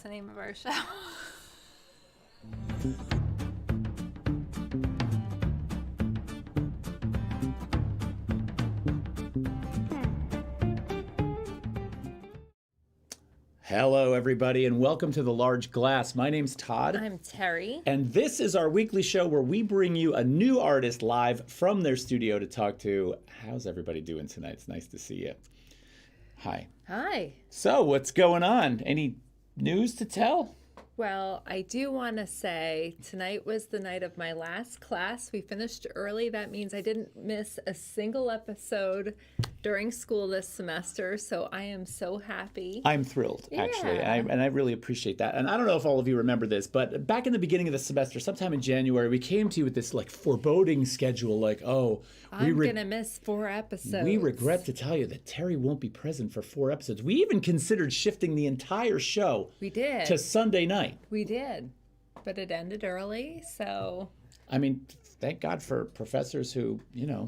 the name of our show. Hello, everybody, and welcome to The Large Glass. My name's Todd. I'm Terri. And this is our weekly show where we bring you a new artist live from their studio to talk to. How's everybody doing tonight? It's nice to see you. Hi. Hi. So, what's going on? Any news to tell? Well, I do want to say tonight was the night of my last class. We finished early. That means I didn't miss a single episode during school this semester, so I am so happy. I'm thrilled, actually, Yeah. and I really appreciate that. And I don't know if all of you remember this, but back in the beginning of the semester, sometime in January, we came to you with this like foreboding schedule, like, I'm going to miss 4 episodes. We regret to tell you that Terri won't be present for 4 episodes. We even considered shifting the entire show to Sunday night. We did, but it ended early, so... I mean, thank God for professors who,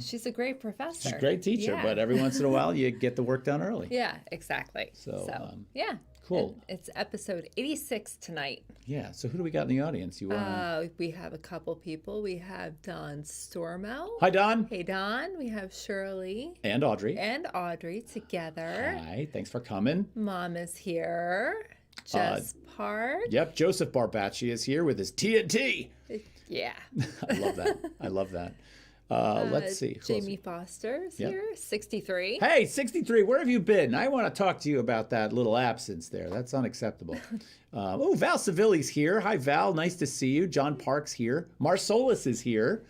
She's a great professor. She's a great teacher, Yeah. but every once in a while you get the work done early. Yeah, exactly. So yeah. Cool. And it's episode 86 tonight. Yeah, so who do we got in the audience? We have a couple people. We have Don Stormo. Hi, Don. Hey, Don. We have Shirley. And Audrey. And Audrey together. Hi, thanks for coming. Mom is here. Jess Park. Yep, Joseph Barbacci is here with his TNT. Yeah. I love that. Let's see. Jamie Foster's here, 63. Hey, 63, where have you been? I want to talk to you about that little absence there. That's unacceptable. Val Savilli's here. Hi, Val. Nice to see you. John Park's here. Marsolis is here.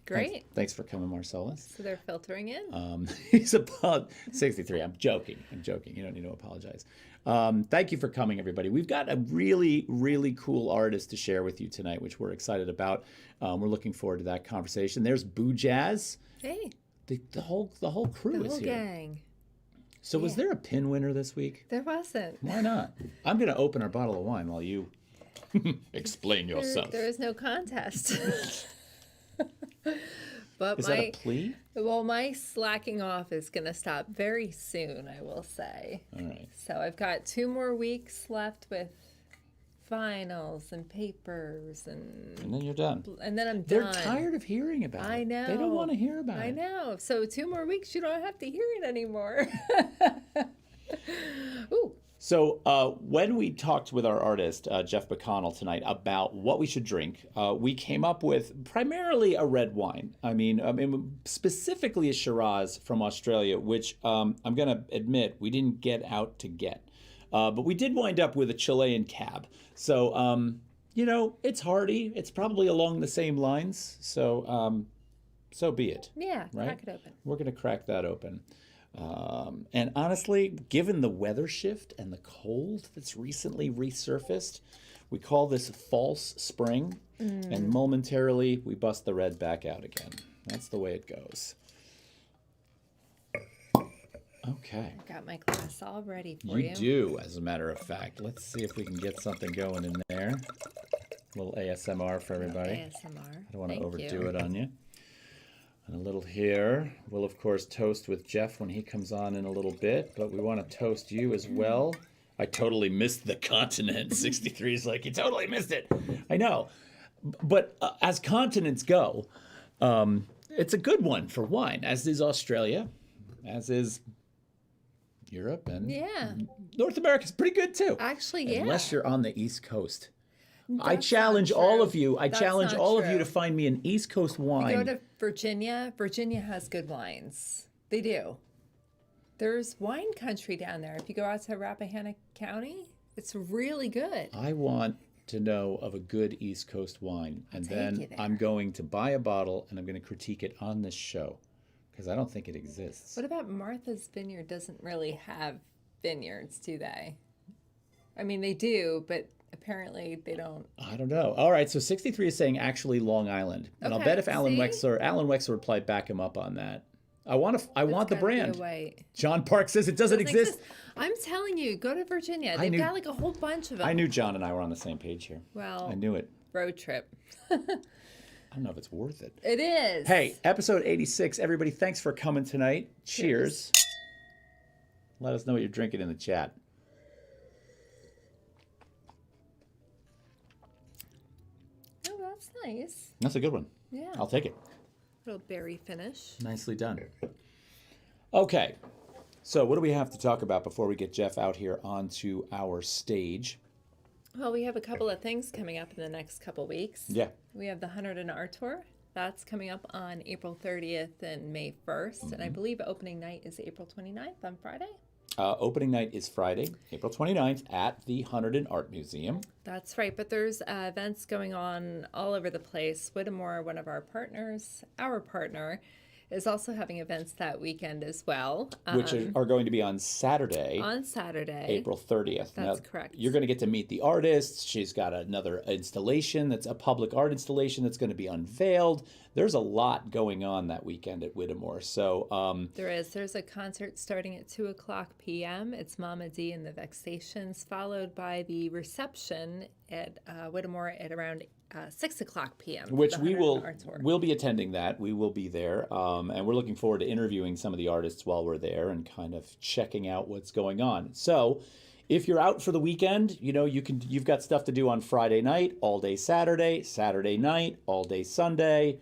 Great. Thanks for coming, Marsolis. So they're filtering in? He's about 63. I'm joking. You don't need to apologize. Thank you for coming, everybody. We've got a really, really cool artist to share with you tonight, which we're excited about. We're looking forward to that conversation. There's Boo Jazz. Hey. The whole crew is here. The whole gang. So was there a pin winner this week? There wasn't. Why not? I'm going to open our bottle of wine while you explain yourself. There is no contest. But is that a plea? Well, my slacking off is going to stop very soon, I will say. All right. So I've got 2 more weeks left with finals and papers and then you're done. And then I'm done. They're tired of hearing about it. I know. They don't want to hear about it. I know. So 2 more weeks, you don't have to hear it anymore. Ooh. So when we talked with our artist, Jeff McConnell, tonight about what we should drink, we came up with primarily a red wine. I mean specifically a Shiraz from Australia, which I'm going to admit we didn't get out to get. But we did wind up with a Chilean cab. So, it's hearty. It's probably along the same lines. So, so be it. Yeah, right? Crack it open. We're going to crack that open. And honestly, given the weather shift and the cold that's recently resurfaced, we call this false spring, and momentarily we bust the red back out again. That's the way it goes. Okay. I've got my glass all ready for you. You do, as a matter of fact. Let's see if we can get something going in there. A little ASMR for everybody. ASMR. I don't want to overdo it on you. And a little here. We'll, of course, toast with Jeff when he comes on in a little bit, but we want to toast you as well. I totally missed the continent. 63 is like, you totally missed it. I know. But as continents go, it's a good one for wine, as is Australia, as is Europe, and North America's pretty good, too. Actually, yeah. Unless you're on the East Coast. I That's challenge not all true. of you. I That's challenge not all of you true. to find me an East Coast wine. You go to Virginia. Virginia has good wines. They do. There's wine country down there. If you go out to Rappahannock County, it's really good. I want to know of a good East Coast wine, and then I'm going to buy a bottle and I'm going to critique it on this show because I don't think it exists. What about Martha's Vineyard? Doesn't really have vineyards, do they? I mean, they do, but apparently they don't. I don't know. All right, so 63 is saying actually Long Island, and I'll bet if Alan Wexler would probably back him up on that. I want the brand. John Park says it doesn't exist. I'm telling you, go to Virginia. They've got like a whole bunch of them. I knew John and I were on the same page here. Well, I knew it. Road trip. I don't know if it's worth it. It is. Hey, episode 86. Everybody, thanks for coming tonight. Cheers. Let us know what you're drinking in the chat. nice. That's a good one. Yeah. I'll take it. Little berry finish. Nicely done. Okay. So what do we have to talk about before we get Jeff out here onto our stage? Well, we have a couple of things coming up in the next couple weeks. Yeah. We have the 100 and Art Tour. That's coming up on April 30th and May 1st. And I believe opening night is April 29th on Friday. Opening night is Friday, April 29th at the Hunterdon Art Museum. That's right. But there's events going on all over the place. Whittemore, one of our partners, our partner, is also having events that weekend as well. Which are going to be on Saturday. On Saturday. April 30th. That's correct. You're going to get to meet the artists. She's got another installation that's a public art installation that's going to be unveiled. There's a lot going on that weekend at Whittemore. So There's a concert starting at 2:00 p.m. It's Mama D and the Vexations, followed by the reception at Whittemore at around 6:00 p.m. which we will Art Tour. we'll be attending that. We will be there, and we're looking forward to interviewing some of the artists while we're there and kind of checking out what's going on. So, if you're out for the weekend, you've got stuff to do on Friday night, all day Saturday, Saturday night, all day Sunday.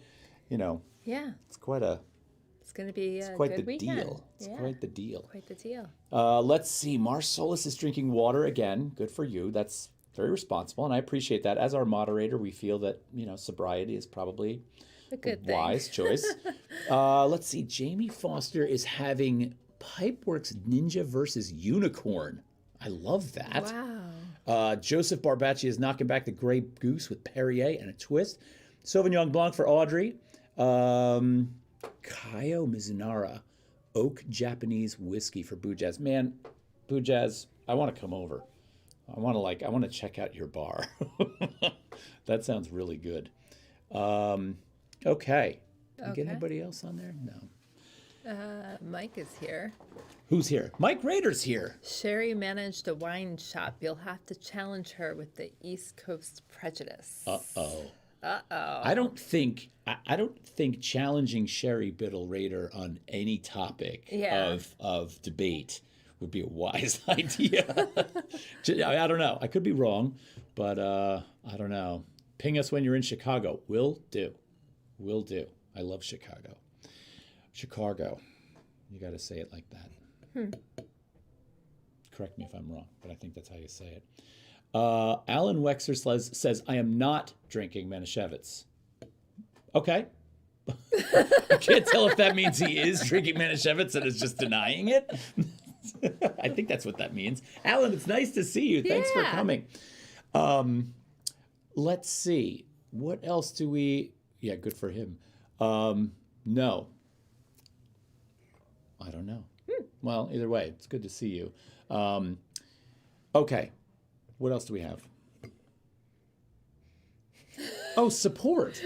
Yeah. It's quite a It's going to be a quite good the weekend. deal. It's quite the deal. Quite the deal. Let's see. Marsolis is drinking water again. Good for you. That's very responsible, and I appreciate that. As our moderator, we feel that sobriety is probably A good a thing. wise choice. Let's see. Jamie Foster is having Pipeworks Ninja versus Unicorn. I love that. Wow. Joseph Barbacci is knocking back the Grey Goose with Perrier and a twist. Sauvignon Blanc for Audrey. Kayo Mizunara, Oak Japanese Whiskey for Bujaz. Man, Bujaz, I want to come over. I want to check out your bar. That sounds really good. Okay. Did we get anybody else on there? No. Mike is here. Who's here? Mike Rader's here. Sherry managed a wine shop. You'll have to challenge her with the East Coast prejudice. Uh-oh. Uh-oh. I don't think challenging Sherry Biddle Rader on any topic of debate would be a wise idea. I don't know. I could be wrong, but I don't know. Ping us when you're in Chicago. Will do. I love Chicago. Chicago. You got to say it like that. Correct me if I'm wrong, but I think that's how you say it. Alan Wexer says, I am not drinking Manischewitz. Okay. I can't tell if that means he is drinking Manischewitz and is just denying it. I think that's what that means. Alan, it's nice to see you. Thanks for coming. Let's see. What else do we... Yeah, good for him. No. I don't know. Well, either way, it's good to see you. Okay. What else do we have? Oh, support.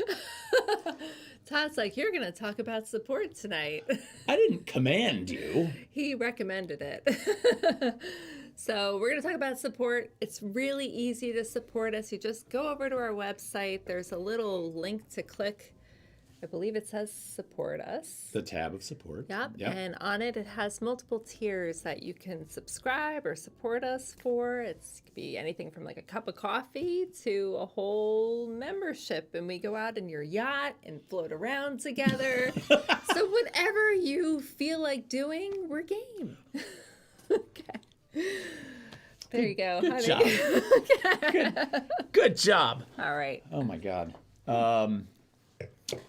Todd's like, you're going to talk about support tonight. I didn't command you. He recommended it. So we're going to talk about support. It's really easy to support us. You just go over to our website. There's a little link to click. I believe it says support us. The tab of support. Yep. And on it, it has multiple tiers that you can subscribe or support us for. It could be anything from like a cup of coffee to a whole membership. And we go out in your yacht and float around together. So whatever you feel like doing, we're game. Okay. There you go. Good job. Good job. All right. Oh, my God.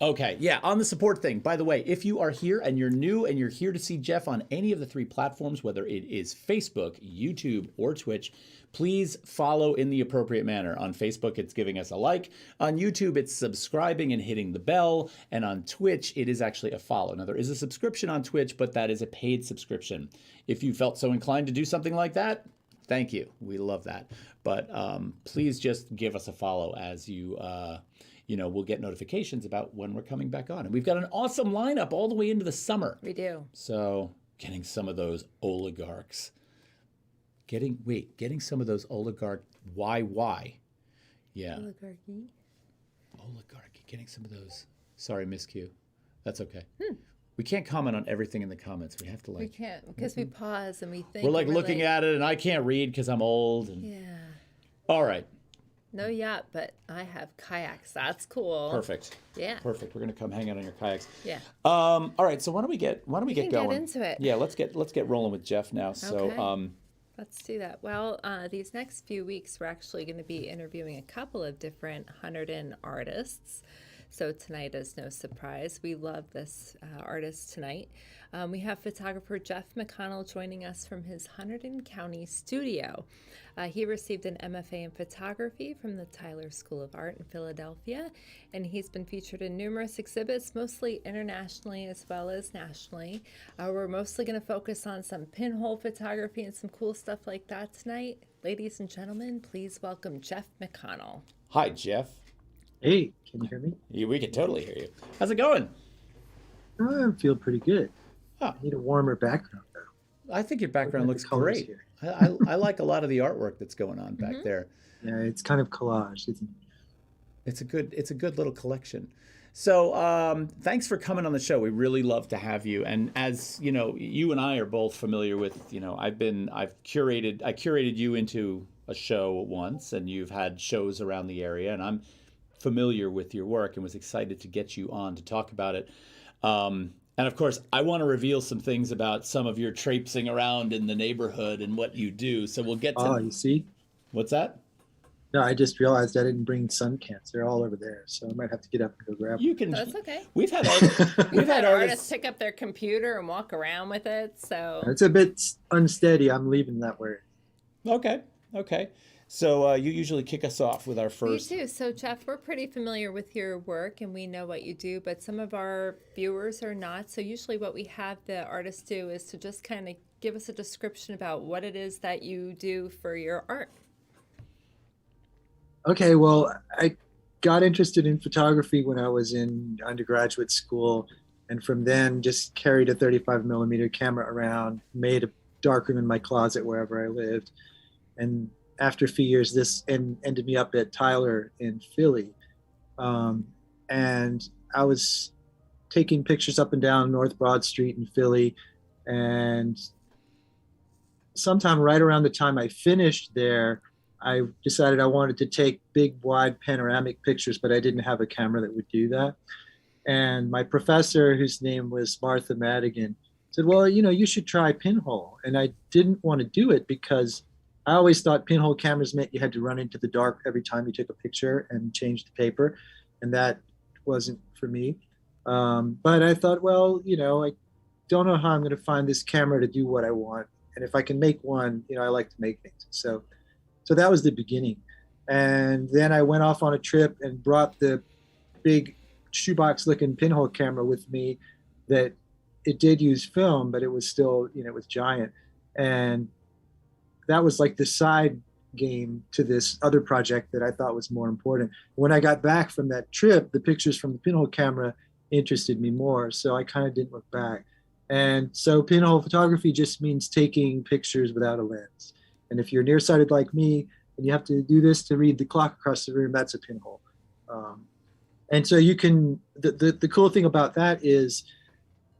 Okay, yeah, on the support thing. By the way, if you are here and you're new and you're here to see Jeff on any of the 3 platforms, whether it is Facebook, YouTube, or Twitch, please follow in the appropriate manner. On Facebook, it's giving us a like. On YouTube, it's subscribing and hitting the bell. And on Twitch, it is actually a follow. Now, there is a subscription on Twitch, but that is a paid subscription. If you felt so inclined to do something like that, thank you. We love that. But please just give us a follow as you... we'll get notifications about when we're coming back on. And we've got an awesome lineup all the way into the summer. We do. So getting some of those oligarchs. Getting some of those oligarch YY. Yeah. Oligarchy. Getting some of those. Sorry, miscue. That's okay. We can't comment on everything in the comments. We have to We can't because we pause and we think. We're looking at it and I can't read because I'm old. And... Yeah. All right. No yacht, but I have kayaks. That's cool. Perfect. Yeah. Perfect. We're gonna come hang out on your kayaks. Yeah. All right. So why don't we get We can going? get into it. Yeah. Let's get rolling with Jeff now. So Okay. Let's do that. Well, these next few weeks, we're actually going to be interviewing a couple of different Hunterdon artists. So tonight is no surprise. We love this artist tonight. We have photographer Jeff McConnell joining us from his Hunterdon County studio. He received an MFA in photography from the Tyler School of Art in Philadelphia, and he's been featured in numerous exhibits, mostly internationally as well as nationally. We're mostly going to focus on some pinhole photography and some cool stuff like that tonight. Ladies and gentlemen, please welcome Jeff McConnell. hi, Jeff. Hey, can you hear me? We can totally hear you. How's it going? I feel pretty good. Huh. I need a warmer background though. I think your background Look at looks the colors great. here. I like a lot of the artwork that's going on back there. Yeah, it's kind of collage, isn't it? It's a good little collection. So thanks for coming on the show. We really love to have you. And as you know, you and I are both familiar with. I curated you into a show once, and you've had shows around the area, and I'm familiar with your work and was excited to get you on to talk about it. And of course, I want to reveal some things about some of your traipsing around in the neighborhood and what you do. So we'll get to. Oh, you see? What's that? No, I just realized I didn't bring sun cans. They're all over there, so I might have to get up and go grab them. You can. That's okay. We've had We've had artists artists. pick up their computer and walk around with it. So It's a bit unsteady. I'm leaving that way. Okay. So you usually kick us off with our we first. do. So Jeff, we're pretty familiar with your work and we know what you do, but some of our viewers are not. So usually what we have the artists do is to just kind of give us a description about what it is that you do for your art. Okay, well, I got interested in photography when I was in undergraduate school, and from then just carried a 35 millimeter camera around, made a darkroom in my closet wherever I lived, and after a few years, this ended me up at Tyler in Philly, and I was taking pictures up and down North Broad Street in Philly, and sometime right around the time I finished there, I decided I wanted to take big, wide panoramic pictures, but I didn't have a camera that would do that. And my professor, whose name was Martha Madigan, said, well, you should try pinhole. And I didn't want to do it because I always thought pinhole cameras meant you had to run into the dark every time you took a picture and change the paper. And that wasn't for me. But I thought, well, I don't know how I'm going to find this camera to do what I want. And if I can make one, I like to make things. So that was the beginning. And then I went off on a trip and brought the big shoebox looking pinhole camera with me that it did use film, but it was still, it was giant. And that was like the side game to this other project that I thought was more important. When I got back from that trip, the pictures from the pinhole camera interested me more. So I kind of didn't look back. And so pinhole photography just means taking pictures without a lens. And if you're nearsighted like me and you have to do this to read the clock across the room, that's a pinhole. And so you can, the cool thing about that is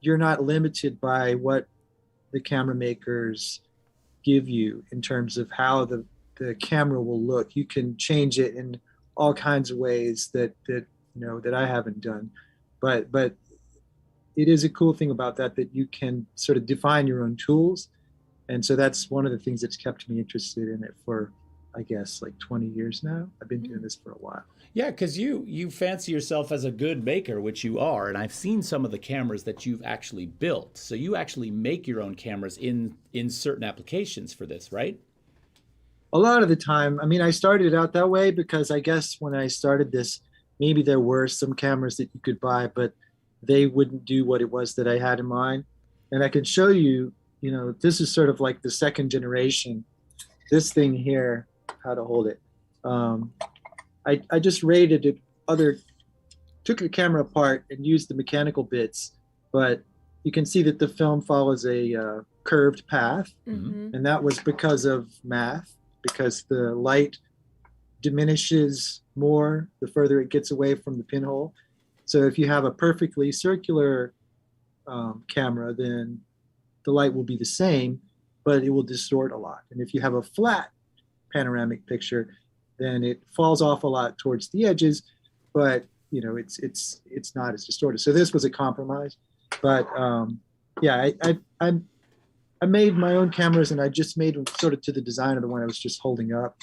you're not limited by what the camera makers give you in terms of how the camera will look. You can change it in all kinds of ways that I haven't done. But it is a cool thing about that you can sort of define your own tools. And so that's one of the things that's kept me interested in it for, I guess, like 20 years now. I've been doing this for a while. Yeah, because you fancy yourself as a good maker, which you are, and I've seen some of the cameras that you've actually built. So you actually make your own cameras in certain applications for this, right? A lot of the time. I mean, I started out that way because I guess when I started this, maybe there were some cameras that you could buy, but they wouldn't do what it was that I had in mind. And I can show you, this is sort of like the second generation. This thing here, how to hold it. I just rated it, took the camera apart and used the mechanical bits, but you can see that the film follows a curved path. Mm-hmm. And that was because of math, because the light diminishes more the further it gets away from the pinhole. So if you have a perfectly circular camera, then the light will be the same, but it will distort a lot. And if you have a flat panoramic picture, then it falls off a lot towards the edges, but it's not as distorted. So this was a compromise, but yeah, I made my own cameras, and I just made them sort of to the design of the one I was just holding up.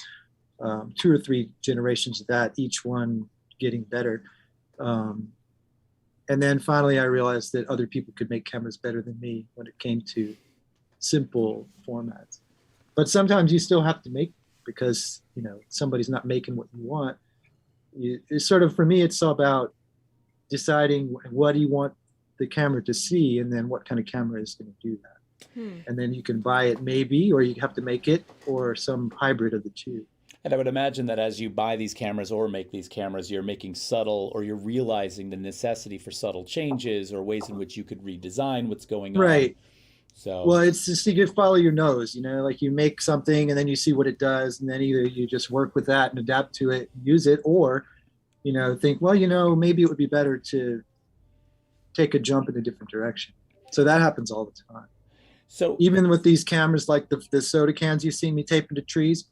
2 or 3 generations of that, each one getting better. And then finally, I realized that other people could make cameras better than me when it came to simple formats. But sometimes you still have to make, because somebody's not making what you want. It's sort of, for me, it's all about deciding what do you want the camera to see, and then what kind of camera is going to do that. And then you can buy it maybe, or you have to make it, or some hybrid of the two. And I would imagine that as you buy these cameras or make these cameras, you're making subtle, or you're realizing the necessity for subtle changes or ways in which you could redesign what's going on. Right. So, well, it's just, you follow your nose, like you make something and then you see what it does, and then either you just work with that and adapt to it, use it, or, think, well, maybe it would be better to take a jump in a different direction. So that happens all the time. So even with these cameras, like the soda cans you see me taping to trees,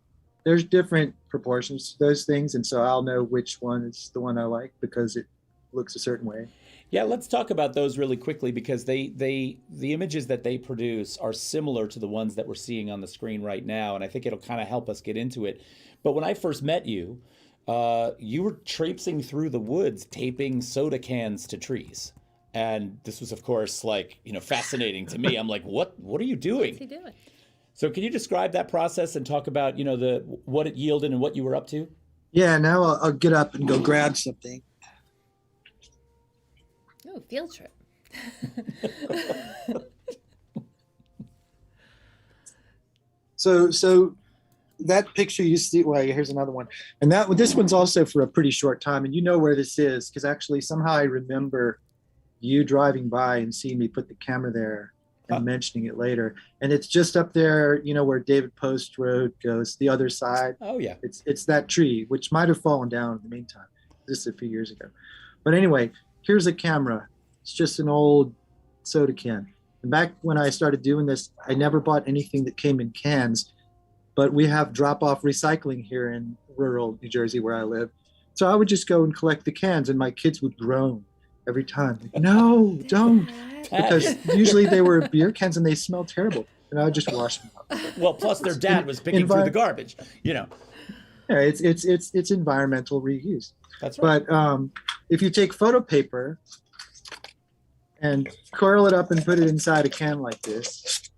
there's different proportions to those things. And so I'll know which one is the one I like because it looks a certain way. Yeah, let's talk about those really quickly, because the images that they produce are similar to the ones that we're seeing on the screen right now. And I think it'll kind of help us get into it. But when I first met you, you were traipsing through the woods, taping soda cans to trees. And this was, of course, fascinating to me. I'm like, what are you doing? What's he doing? So can you describe that process and talk about, what it yielded and what you were up to? Yeah, now I'll get up and go grab something. Oh, field trip. So that picture you see, well, here's another one. And this one's also for a pretty short time. And you know where this is, because actually somehow I remember you driving by and seeing me put the camera there and mentioning it later. And it's just up there, where David Post Road goes, the other side. Oh, yeah. It's that tree, which might have fallen down in the meantime, just a few years ago. But anyway, here's a camera. It's just an old soda can. And back when I started doing this, I never bought anything that came in cans, but we have drop-off recycling here in rural New Jersey where I live. So I would just go and collect the cans, and my kids would groan every time. Like, no, don't. Because usually they were beer cans and they smell terrible. And I would just wash them up. Well, plus their dad was picking through the garbage, Yeah, it's environmental reuse. That's right. But if you take photo paper and coil it up and put it inside a can like this,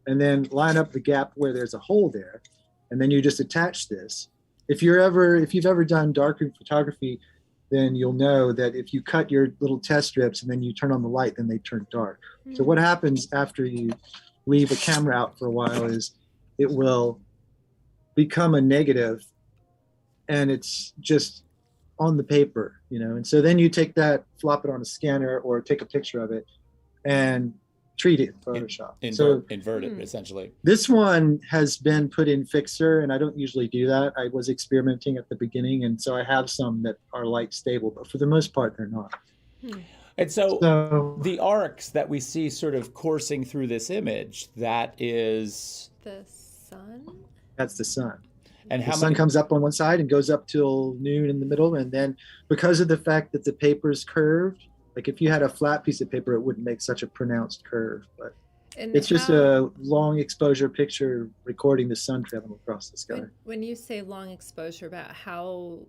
and then line up the gap where there's a hole there, and then you just attach this. If you've ever done darkroom photography, then you'll know that if you cut your little test strips and then you turn on the light, then they turn dark. So what happens after you leave a camera out for a while is it will become a negative, and it's just on the paper, and so then you take that, flop it on a scanner or take a picture of it and treat it in Photoshop. Invert it, essentially. This one has been put in Fixer, and I don't usually do that. I was experimenting at the beginning, and so I have some that are light stable, but for the most part, they're not. And so the arcs that we see sort of coursing through this image, that is... The sun? That's the sun. And the sun comes up on one side and goes up till noon in the middle, and then because of the fact that the paper's curved, like if you had a flat piece of paper, it wouldn't make such a pronounced curve. But it's just a long exposure picture recording the sun traveling across the sky. When you say long exposure, about how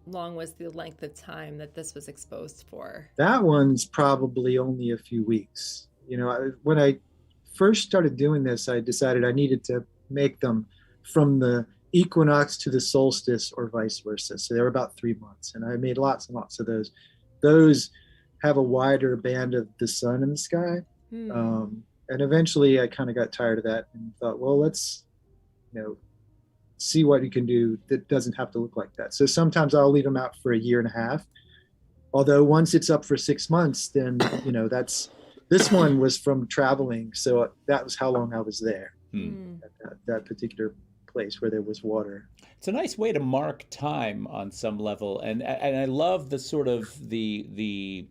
long was the length of time that this was exposed for? That one's probably only a few weeks. When I first started doing this, I decided I needed to make them from the equinox to the solstice or vice versa. So they were about 3 months, and I made lots and lots of those. Those have a wider band of the sun in the sky. And eventually I kind of got tired of that and thought, well, let's, see what you can do that doesn't have to look like that. So sometimes I'll leave them out for a year and a half. Although once it's up for 6 months, then, this one was from traveling. So that was how long I was there at that particular place where there was water. It's a nice way to mark time on some level, and I love the sort of the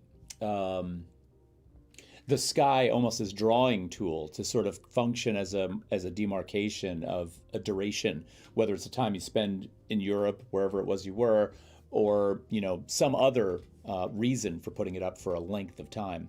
the sky almost as drawing tool to sort of function as a demarcation of a duration, whether it's the time you spend in Europe, wherever it was you were, or some other reason for putting it up for a length of time.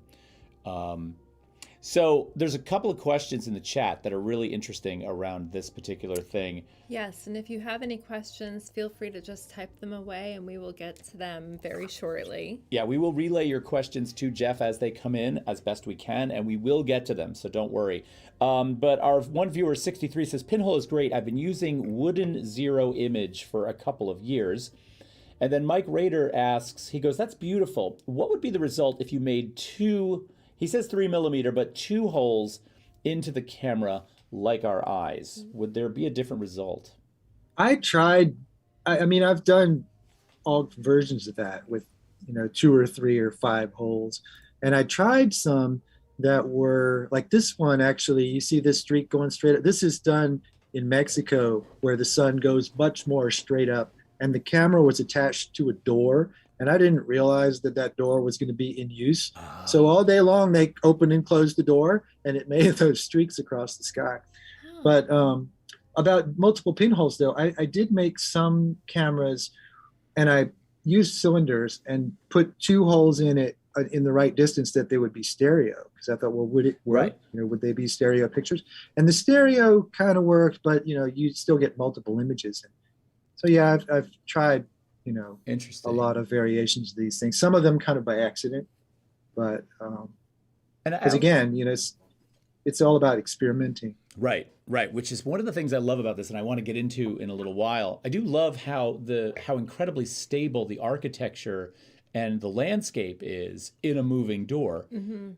So there's a couple of questions in the chat that are really interesting around this particular thing. Yes, and if you have any questions, feel free to just type them away and we will get to them very shortly. Yeah, we will relay your questions to Jeff as they come in as best we can, and we will get to them, so don't worry. But our one viewer, 63, says, pinhole is great. I've been using wooden zero image for a couple of years. And then Mike Rader asks, he goes, that's beautiful. What would be the result if you made two, he says 3mm, but two holes into the camera like our eyes? Would there be a different result? I tried, I mean, I've done all versions of that with, 2 or 3 or 5 holes. And I tried some that were like this one, actually. You see this streak going straight up. This is done in Mexico where the sun goes much more straight up. And the camera was attached to a door. And I didn't realize that door was going to be in use. So all day long, they opened and closed the door, and it made those streaks across the sky. Oh. But about multiple pinholes, though, I did make some cameras, and I used cylinders and put 2 holes in it in the right distance that they would be stereo. Because I thought, well, would it work? Right. Would they be stereo pictures? And the stereo kind of worked, but you still get multiple images. So yeah, I've tried. Interesting. A lot of variations of these things. Some of them kind of by accident, but because again, it's all about experimenting. Right, which is one of the things I love about this, and I want to get into in a little while. I do love how incredibly stable the architecture and the landscape is in a moving door,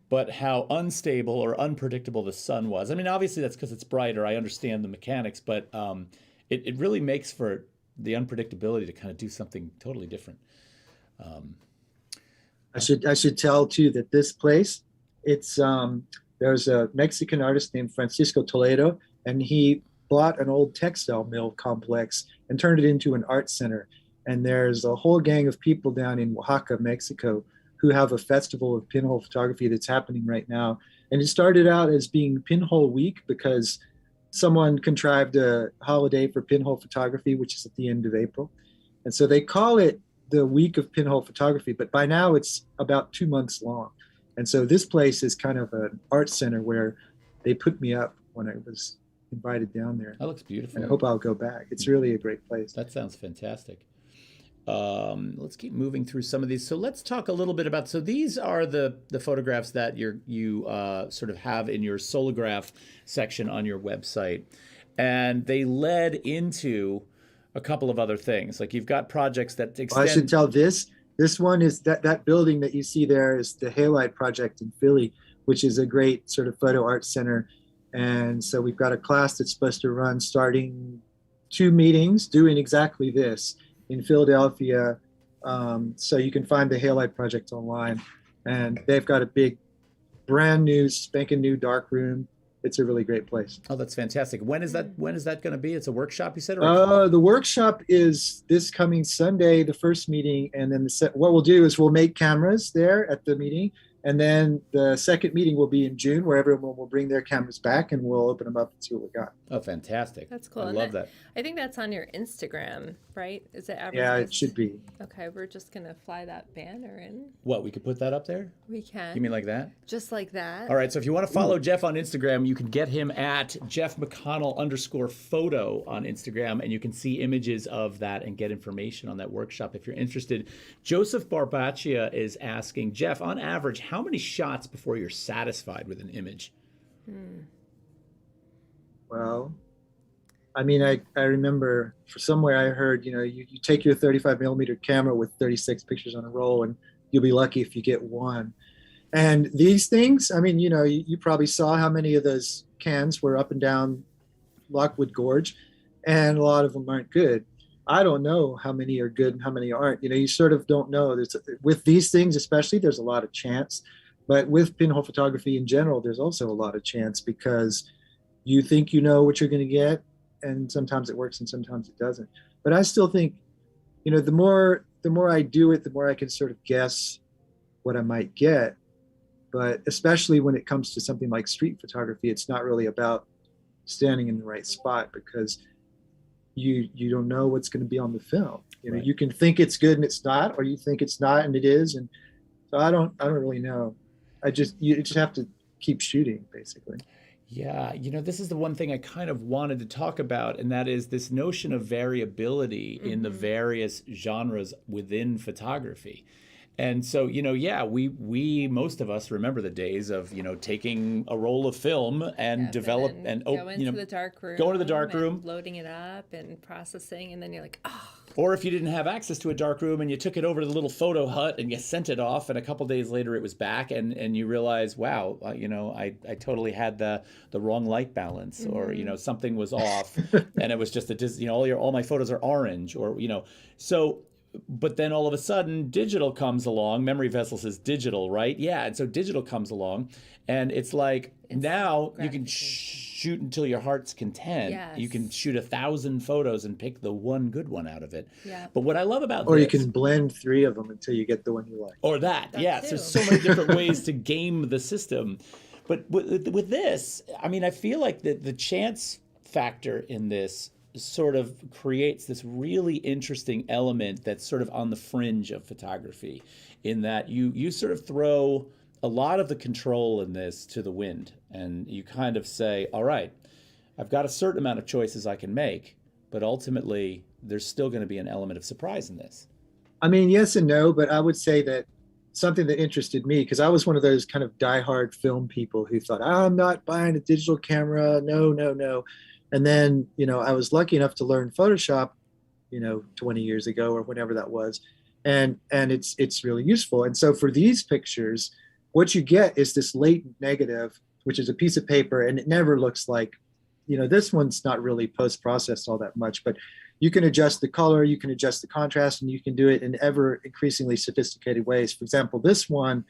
but how unstable or unpredictable the sun was. I mean, obviously that's because it's brighter. I understand the mechanics, but it really makes for the unpredictability to kind of do something totally different. I should tell too that this place, it's there's a Mexican artist named Francisco Toledo, and he bought an old textile mill complex and turned it into an art center. And there's a whole gang of people down in Oaxaca, Mexico, who have a festival of pinhole photography that's happening right now. And it started out as being Pinhole Week because someone contrived a holiday for pinhole photography, which is at the end of April. And so they call it the week of pinhole photography, but by now it's about 2 months long. And so this place is kind of an art center where they put me up when I was invited down there. That looks beautiful. And I hope I'll go back. It's really a great place. That sounds fantastic. Let's keep moving through some of these. So let's talk a little bit about, so these are the photographs that you sort of have in your Solograph section on your website. And they led into a couple of other things. Like you've got projects that extend. Well, I should tell this one is that building that you see there is the Halide project in Philly, which is a great sort of photo art center. And so we've got a class that's supposed to run starting 2 meetings doing exactly this in Philadelphia. So you can find the Halide project online, and they've got a big, brand new, spanking new dark room. It's a really great place. Oh, that's fantastic. When is that going to be? It's a workshop, you said? The workshop is this coming Sunday, the first meeting. And then what we'll do is we'll make cameras there at the meeting. And then the second meeting will be in June, where everyone will bring their cameras back and we'll open them up and see what we got. Oh, fantastic. That's cool. I love that. I think that's on your Instagram, right? Is it advertised? Yeah, it should be. Okay, we're just going to fly that banner in. What, we could put that up there? We can. You mean like that? Just like that. All right, so if you want to follow Jeff on Instagram, you can get him at Jeff McConnell _photo on Instagram, and you can see images of that and get information on that workshop if you're interested. Joseph Barbaccia is asking, Jeff, on average, how many shots before you're satisfied with an image? Well, I mean, I remember for somewhere I heard, you take your 35mm camera with 36 pictures on a roll, and you'll be lucky if you get one. And these things, I mean, you probably saw how many of those cans were up and down Lockwood Gorge, and a lot of them aren't good. I don't know how many are good and how many aren't. You sort of don't know. With these things especially, there's a lot of chance. But with pinhole photography in general, there's also a lot of chance because you think you know what you're going to get, and sometimes it works and sometimes it doesn't. But I still think, the more I do it, the more I can sort of guess what I might get. But especially when it comes to something like street photography, it's not really about standing in the right spot, because you don't know what's going to be on the film. You know, Right. you can think it's good and it's not, or you think it's not and it is. And so I don't really know. You just have to keep shooting, basically. Yeah, this is the one thing I kind of wanted to talk about, and that is this notion of variability in the various genres within photography. And so, yeah, we most of us remember the days of, taking a roll of film and Yep, develop and and then go into the dark room, go into the dark and room. loading it up and processing, and then you're like, oh, Or if you didn't have access to a dark room and you took it over to the little photo hut and you sent it off, and a couple days later it was back, and you realize, wow, I totally had the wrong light balance, or something was off, and it was just all my photos are orange, or so. But then all of a sudden, digital comes along. Memory Vessel says digital, right? Yeah, and so digital comes along, and it's like now you can shoot until your heart's content. Yes. You can shoot 1,000 photos and pick the one good one out of it. Yeah. But what I love about Or this, you can blend 3 of them until you get the one you like. or that, yes, too. there's so many different ways to game the system. But with this, I mean, I feel like the chance factor in this sort of creates this really interesting element that's sort of on the fringe of photography, in that you sort of throw a lot of the control in this to the wind, and you kind of say, all right, I've got a certain amount of choices I can make, but ultimately there's still going to be an element of surprise in this. I mean, yes and no, but I would say that something that interested me, because I was one of those kind of diehard film people who thought, I'm not buying a digital camera, no. And then, I was lucky enough to learn Photoshop, 20 years ago or whenever that was. And it's really useful. And so for these pictures, what you get is this latent negative, which is a piece of paper, and it never looks like, this one's not really post-processed all that much, but you can adjust the color, you can adjust the contrast, and you can do it in ever increasingly sophisticated ways. For example, this one,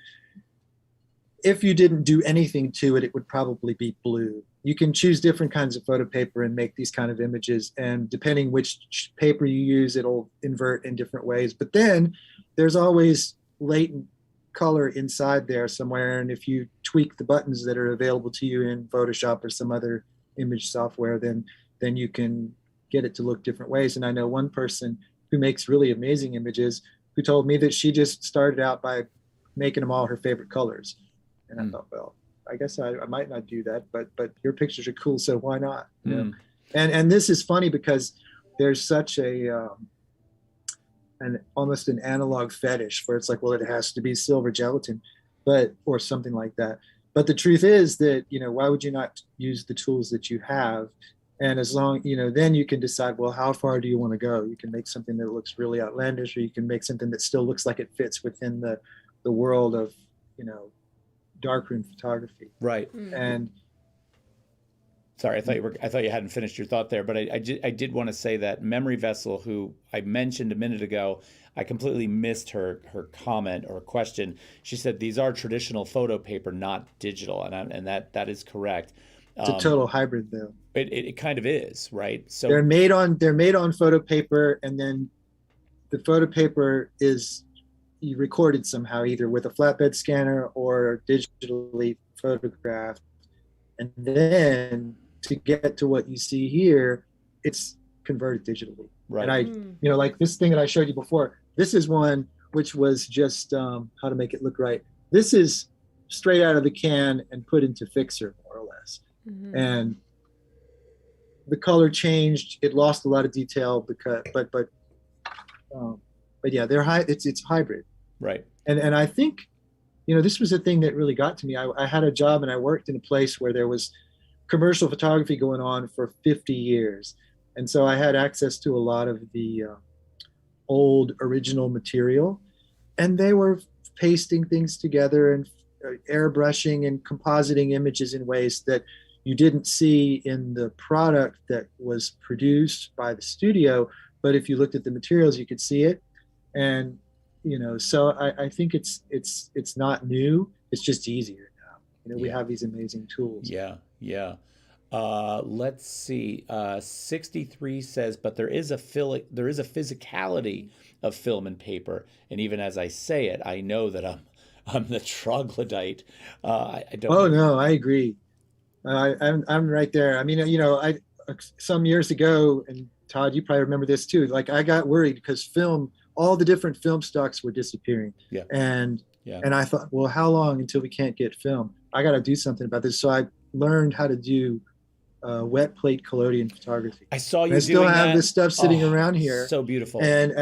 if you didn't do anything to it, it would probably be blue. You can choose different kinds of photo paper and make these kind of images. And depending which paper you use, it'll invert in different ways. But then there's always latent color inside there somewhere. And if you tweak the buttons that are available to you in Photoshop or some other image software, then you can get it to look different ways. And I know one person who makes really amazing images who told me that she just started out by making them all her favorite colors. And I thought, well, I guess I might not do that, but your pictures are cool, so why not? And this is funny because there's such an almost an analog fetish where it's like, well, it has to be silver gelatin, or something like that. But the truth is that, why would you not use the tools that you have? And as long, then you can decide, well, how far do you want to go? You can make something that looks really outlandish, or you can make something that still looks like it fits within the world of, darkroom photography. Right. And sorry, I thought you hadn't finished your thought there, but I did want to say that Memory Vessel, who I mentioned a minute ago, I completely missed her comment or question. She said these are traditional photo paper, not digital, and that is correct. It's a total hybrid, though. It kind of is, right? So they're made on photo paper, and then the photo paper is recorded somehow, either with a flatbed scanner or digitally photographed. And then to get to what you see here, it's converted digitally. Right. And like this thing that I showed you before, this is one which was just how to make it look right. This is straight out of the can and put into Fixer, more or less. And the color changed. It lost a lot of detail but yeah, it's hybrid. Right. And I think, this was a thing that really got to me. I had a job and I worked in a place where there was commercial photography going on for 50 years. And so I had access to a lot of the old original material, and they were pasting things together and airbrushing and compositing images in ways that you didn't see in the product that was produced by the studio. But if you looked at the materials, you could see it. And so I think it's not new. It's just easier now. We have these amazing tools. Yeah. Let's see. 63 says, but there is a physicality of film and paper, and even as I say it, I know that the troglodyte. I don't Oh know. no, I agree. I'm right there. I mean, some years ago, and Todd, you probably remember this too. Like I got worried because all the different film stocks were disappearing, Yeah, and yeah. and I thought, well, how long until we can't get film? I got to do something about this. So I learned how to do wet plate collodion photography. I saw And I you still doing have that. this stuff sitting Oh, around here, so beautiful. and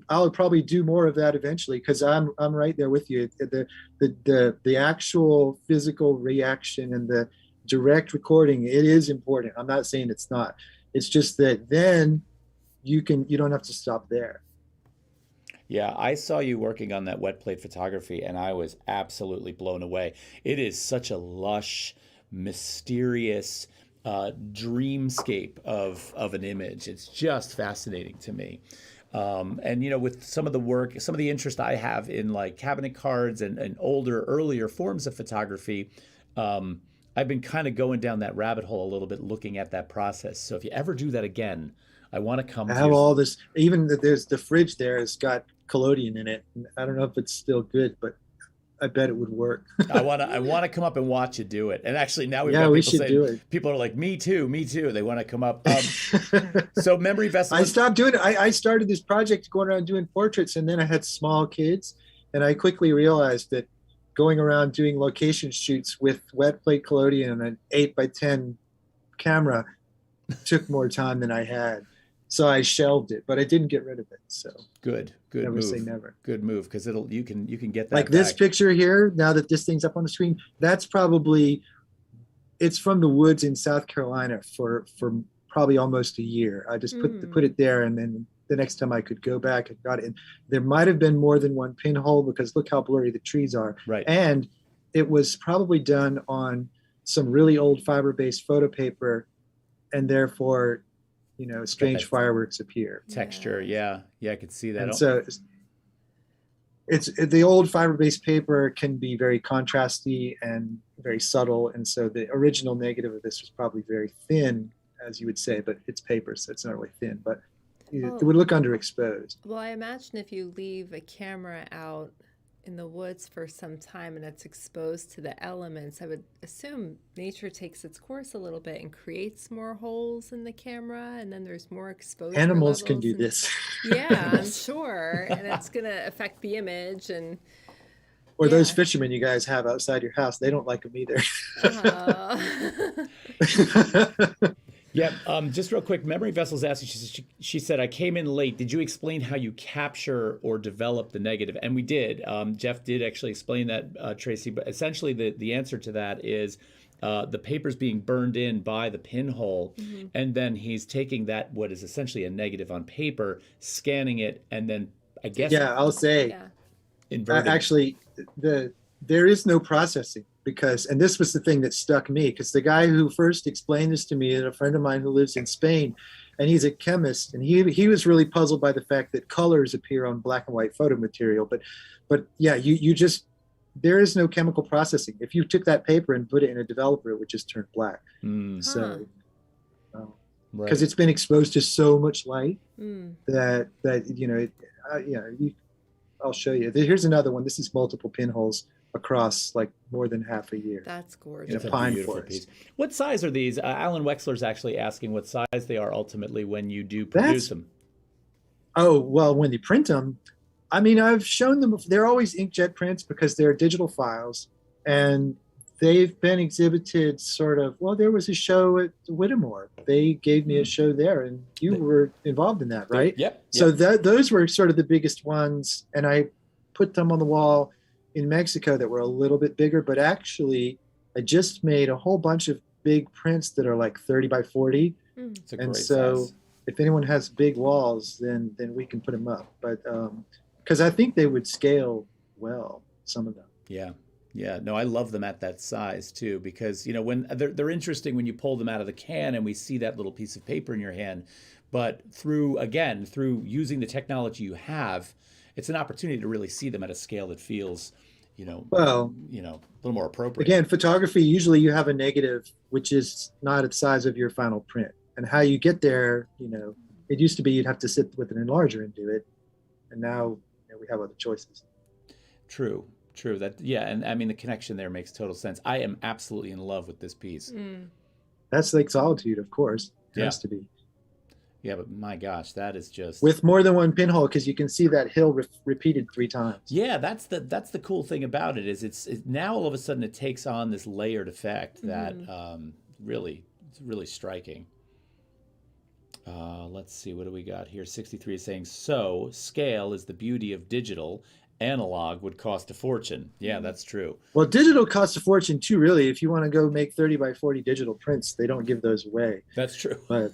I'll probably do more of that eventually because I'm right there with you. The actual physical reaction and the direct recording, it is important. I'm not saying it's not. It's just that then you don't have to stop there. Yeah, I saw you working on that wet plate photography, and I was absolutely blown away. It is such a lush, mysterious dreamscape of an image. It's just fascinating to me. And with some of the work, some of the interest I have in like cabinet cards and older, earlier forms of photography, I've been kind of going down that rabbit hole a little bit, looking at that process. So if you ever do that again, I want to come I to have your. all this. Even there's the fridge there has got collodion in it. I don't know if it's still good, but I bet it would work. I want to come up and watch you do it. And actually, now we've Yeah, got we people should saying, do it. people are like, me too, me too. They want to come up. So memory vessel I is. stopped doing it. I started this project going around doing portraits, and then I had small kids, and I quickly realized that going around doing location shoots with wet plate collodion and an 8x10 camera took more time than I had. So I shelved it, but I didn't get rid of it. So Good never say move. never. Good move, because you can get Like that this back. picture here, now that this thing's up on the screen, it's from the woods in South Carolina for probably almost a year. I just put it there, and then the next time I could go back and got it. And there might have been more than one pinhole because look how blurry the trees are. Right. And it was probably done on some really old fiber-based photo paper, and therefore, strange that fireworks appear. Texture, yeah, I could see that. And so it's the old fiber-based paper can be very contrasty and very subtle, and so the original negative of this was probably very thin, as you would say, but it's paper, so it's not really thin, but it would look underexposed. Well, I imagine if you leave a camera out in the woods for some time and it's exposed to the elements, I would assume nature takes its course a little bit and creates more holes in the camera, and then there's more exposure. Animals can do and, this. Yeah, I'm sure, and it's going to affect the image and. Or those fishermen you guys have outside your house, they don't like them either. Yeah, just real quick, Memory Vessel's asking, she said, I came in late. Did you explain how you capture or develop the negative? And we did. Jeff did actually explain that, Tracy, but essentially the answer to that is the paper's being burned in by the pinhole, and then he's taking that, what is essentially a negative on paper, scanning it, and then I guess... Yeah, I'll say, inverting. Actually, there is no processing. And this was the thing that stuck me, because the guy who first explained this to me is a friend of mine who lives in Spain, and he's a chemist, and he was really puzzled by the fact that colors appear on black and white photo material. But yeah, you just, there is no chemical processing. If you took that paper and put it in a developer, it would just turn black. So, because it's been exposed to so much light that I'll show you. Here's another one. This is multiple pinholes across like more than half a year. That's gorgeous. It's a pine beautiful forest. piece. What size are these? Alan Wexler's actually asking what size they are ultimately when you do produce them. Oh, well, when you print them, I mean, I've shown them. They're always inkjet prints because they're digital files, and they've been exhibited sort of. Well, there was a show at Whittemore. They gave me a show there, and you were involved in that, right? Yep. So those were sort of the biggest ones, and I put them on the wall in Mexico that were a little bit bigger, but actually I just made a whole bunch of big prints that are like 30 by 40. It's a and great so size. if anyone has big walls, then we can put them up. But because I think they would scale well, some of them. Yeah. No, I love them at that size too, because when they're interesting when you pull them out of the can and we see that little piece of paper in your hand. But through using the technology you have, it's an opportunity to really see them at a scale that feels a little more appropriate. Again, photography, usually you have a negative, which is not the size of your final print. And how you get there, it used to be you'd have to sit with an enlarger and do it. And now we have other choices. True. True. That, yeah, and I mean the connection there makes total sense. I am absolutely in love with this piece. That's Lake Solitude, of course. It Yeah. has to be. Yeah, but my gosh, that is just With more than one pinhole, because you can see that hill repeated 3 times. Yeah, that's the cool thing about it is it's now all of a sudden it takes on this layered effect that really it's really striking. Let's see, what do we got here? 63 is saying, so scale is the beauty of digital. Analog would cost a fortune. Yeah, that's true. Well, digital costs a fortune too, really. If you want to go make 30 by 40 digital prints, they don't give those away. That's true. But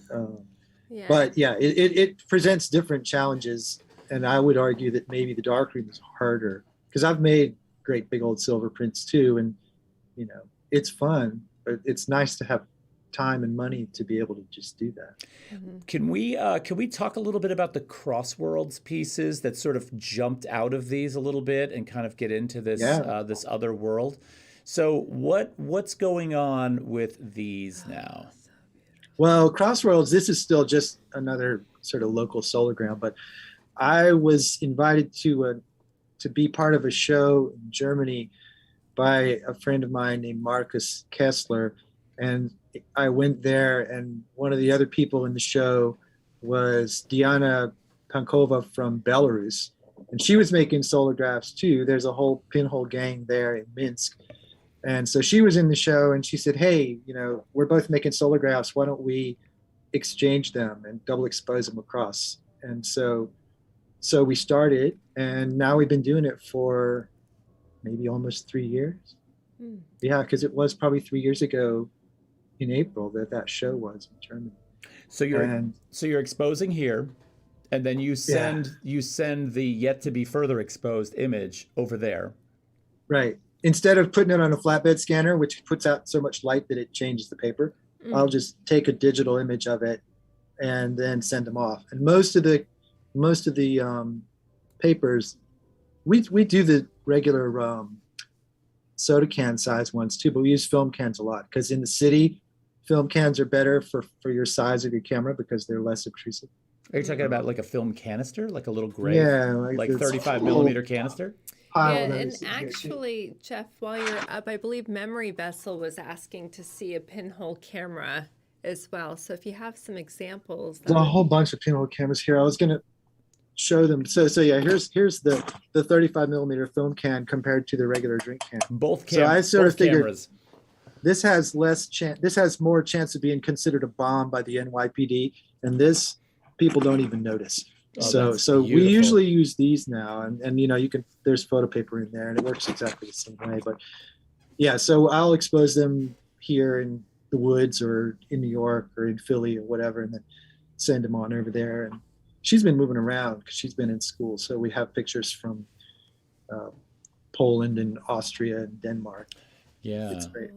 Yeah. yeah, it presents different challenges. And I would argue that maybe the darkroom is harder, because I've made great big old silver prints too. And, you know, it's fun, but it's nice to have time and money to be able to just do that. Can we talk a little bit about the Crossworlds pieces that sort of jumped out of these a little bit and kind of get into this this other world? So what's going on with these now? Well, Crossworlds, this is still just another sort of local solar ground, but I was invited to be part of a show in Germany by a friend of mine named Marcus Kessler, and I went there, and one of the other people in the show was Diana Pankova from Belarus, and she was making solographs too. There's a whole pinhole gang there in Minsk. And so she was in the show, and she said, hey, you know, we're both making solographs. Why don't we exchange them and double expose them across? And so we started, and now we've been doing it for maybe almost 3 years. Yeah, because it was probably 3 years ago in April that show was in Germany. So you're exposing here, and then you send the yet to be further exposed image over there. Right. Instead of putting it on a flatbed scanner, which puts out so much light that it changes the paper, I'll just take a digital image of it and then send them off. And most of the papers, we do the regular soda can size ones too, but we use film cans a lot, because in the city, film cans are better for your size of your camera because they're less obtrusive. Are you talking about like a film canister, like a little gray, like this 35 millimeter canister? Yeah, and actually, Jeff, while you're up, I believe Memory Vessel was asking to see a pinhole camera as well. So if you have some examples. There's a whole bunch of pinhole cameras here. I was going to show them. So yeah, here's the 35 millimeter film can compared to the regular drink can. Both So I sort of figured cameras. This has more chance of being considered a bomb by the NYPD, and this people don't even notice. So we usually use these now, and you know, there's photo paper in there, and it works exactly the same way. But yeah, so I'll expose them here in the woods or in New York or in Philly or whatever, and then send them on over there. And she's been moving around because she's been in school, so we have pictures from Poland and Austria and Denmark. Yeah, it's great.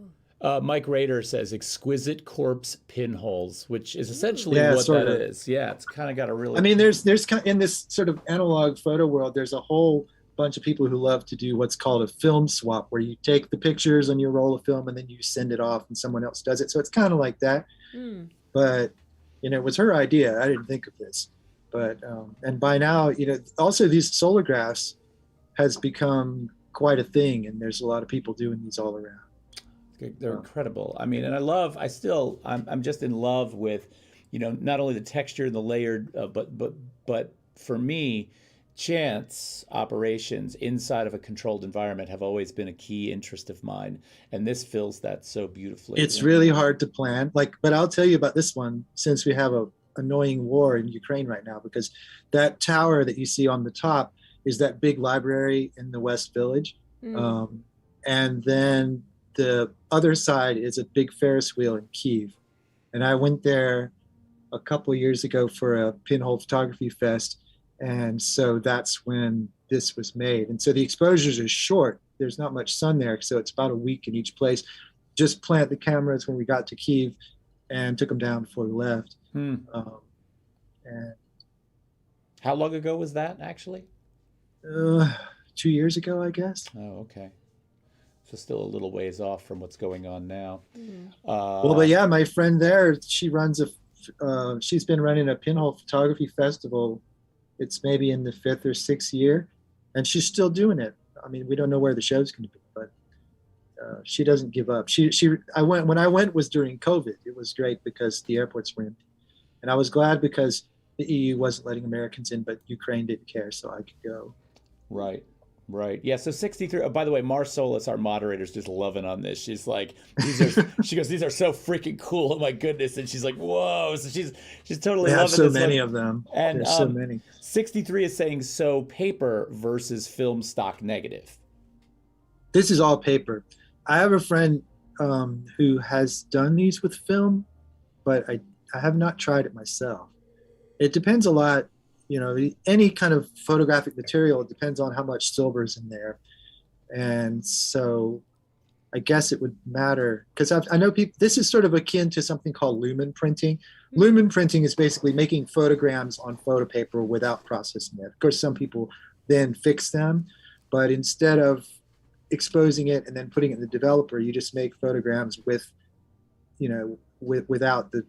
Mike Rader says exquisite corpse pinholes, which is essentially what that is. Yeah, it's kind of got a really. I mean, there's in this sort of analog photo world, there's a whole bunch of people who love to do what's called a film swap, where you take the pictures on your roll of film and then you send it off and someone else does it. So it's kind of like that. But you know, it was her idea. I didn't think of this. But and by now, you know, also these solographs has become quite a thing, and there's a lot of people doing these all around. They're incredible. I mean, and I'm just in love with, you know, not only the texture and the layered, but for me, chance operations inside of a controlled environment have always been a key interest of mine, and this fills that so beautifully. It's really hard to plan, but I'll tell you about this one, since we have a annoying war in Ukraine right now, because that tower that you see on the top is that big library in the West Village, and then the other side is a big Ferris wheel in Kyiv. And I went there a couple of years ago for a pinhole photography fest. And so that's when this was made. And so the exposures are short. There's not much sun there. So it's about a week in each place. Just plant the cameras when we got to Kyiv and took them down before we left. And how long ago was that actually? 2 years ago, I guess. Oh, okay. So still a little ways off from what's going on now. But yeah, my friend there, she runs she's been running a pinhole photography festival. It's maybe in the 5th or 6th year, and she's still doing it. I mean, we don't know where the show's going to be, but she doesn't give up. When I went was during COVID. It was great because the airports were empty, and I was glad because the EU wasn't letting Americans in, but Ukraine didn't care, so I could go. Right. Right. Yeah. So 63. Oh, by the way, Mar Solis, our moderator's just loving on this. She's like, she goes, these are so freaking cool. Oh my goodness. And she's like, whoa. So she's totally We have loving so this many one. of them. And There's so many. 63 is saying, so paper versus film stock negative. This is all paper. I have a friend who has done these with film, but I have not tried it myself. It depends a lot. You know, any kind of photographic material, it depends on how much silver is in there. And so I guess it would matter because I know people, this is sort of akin to something called lumen printing. Lumen printing is basically making photograms on photo paper without processing it. Of course, some people then fix them, but instead of exposing it and then putting it in the developer, you just make photograms with, you know, without the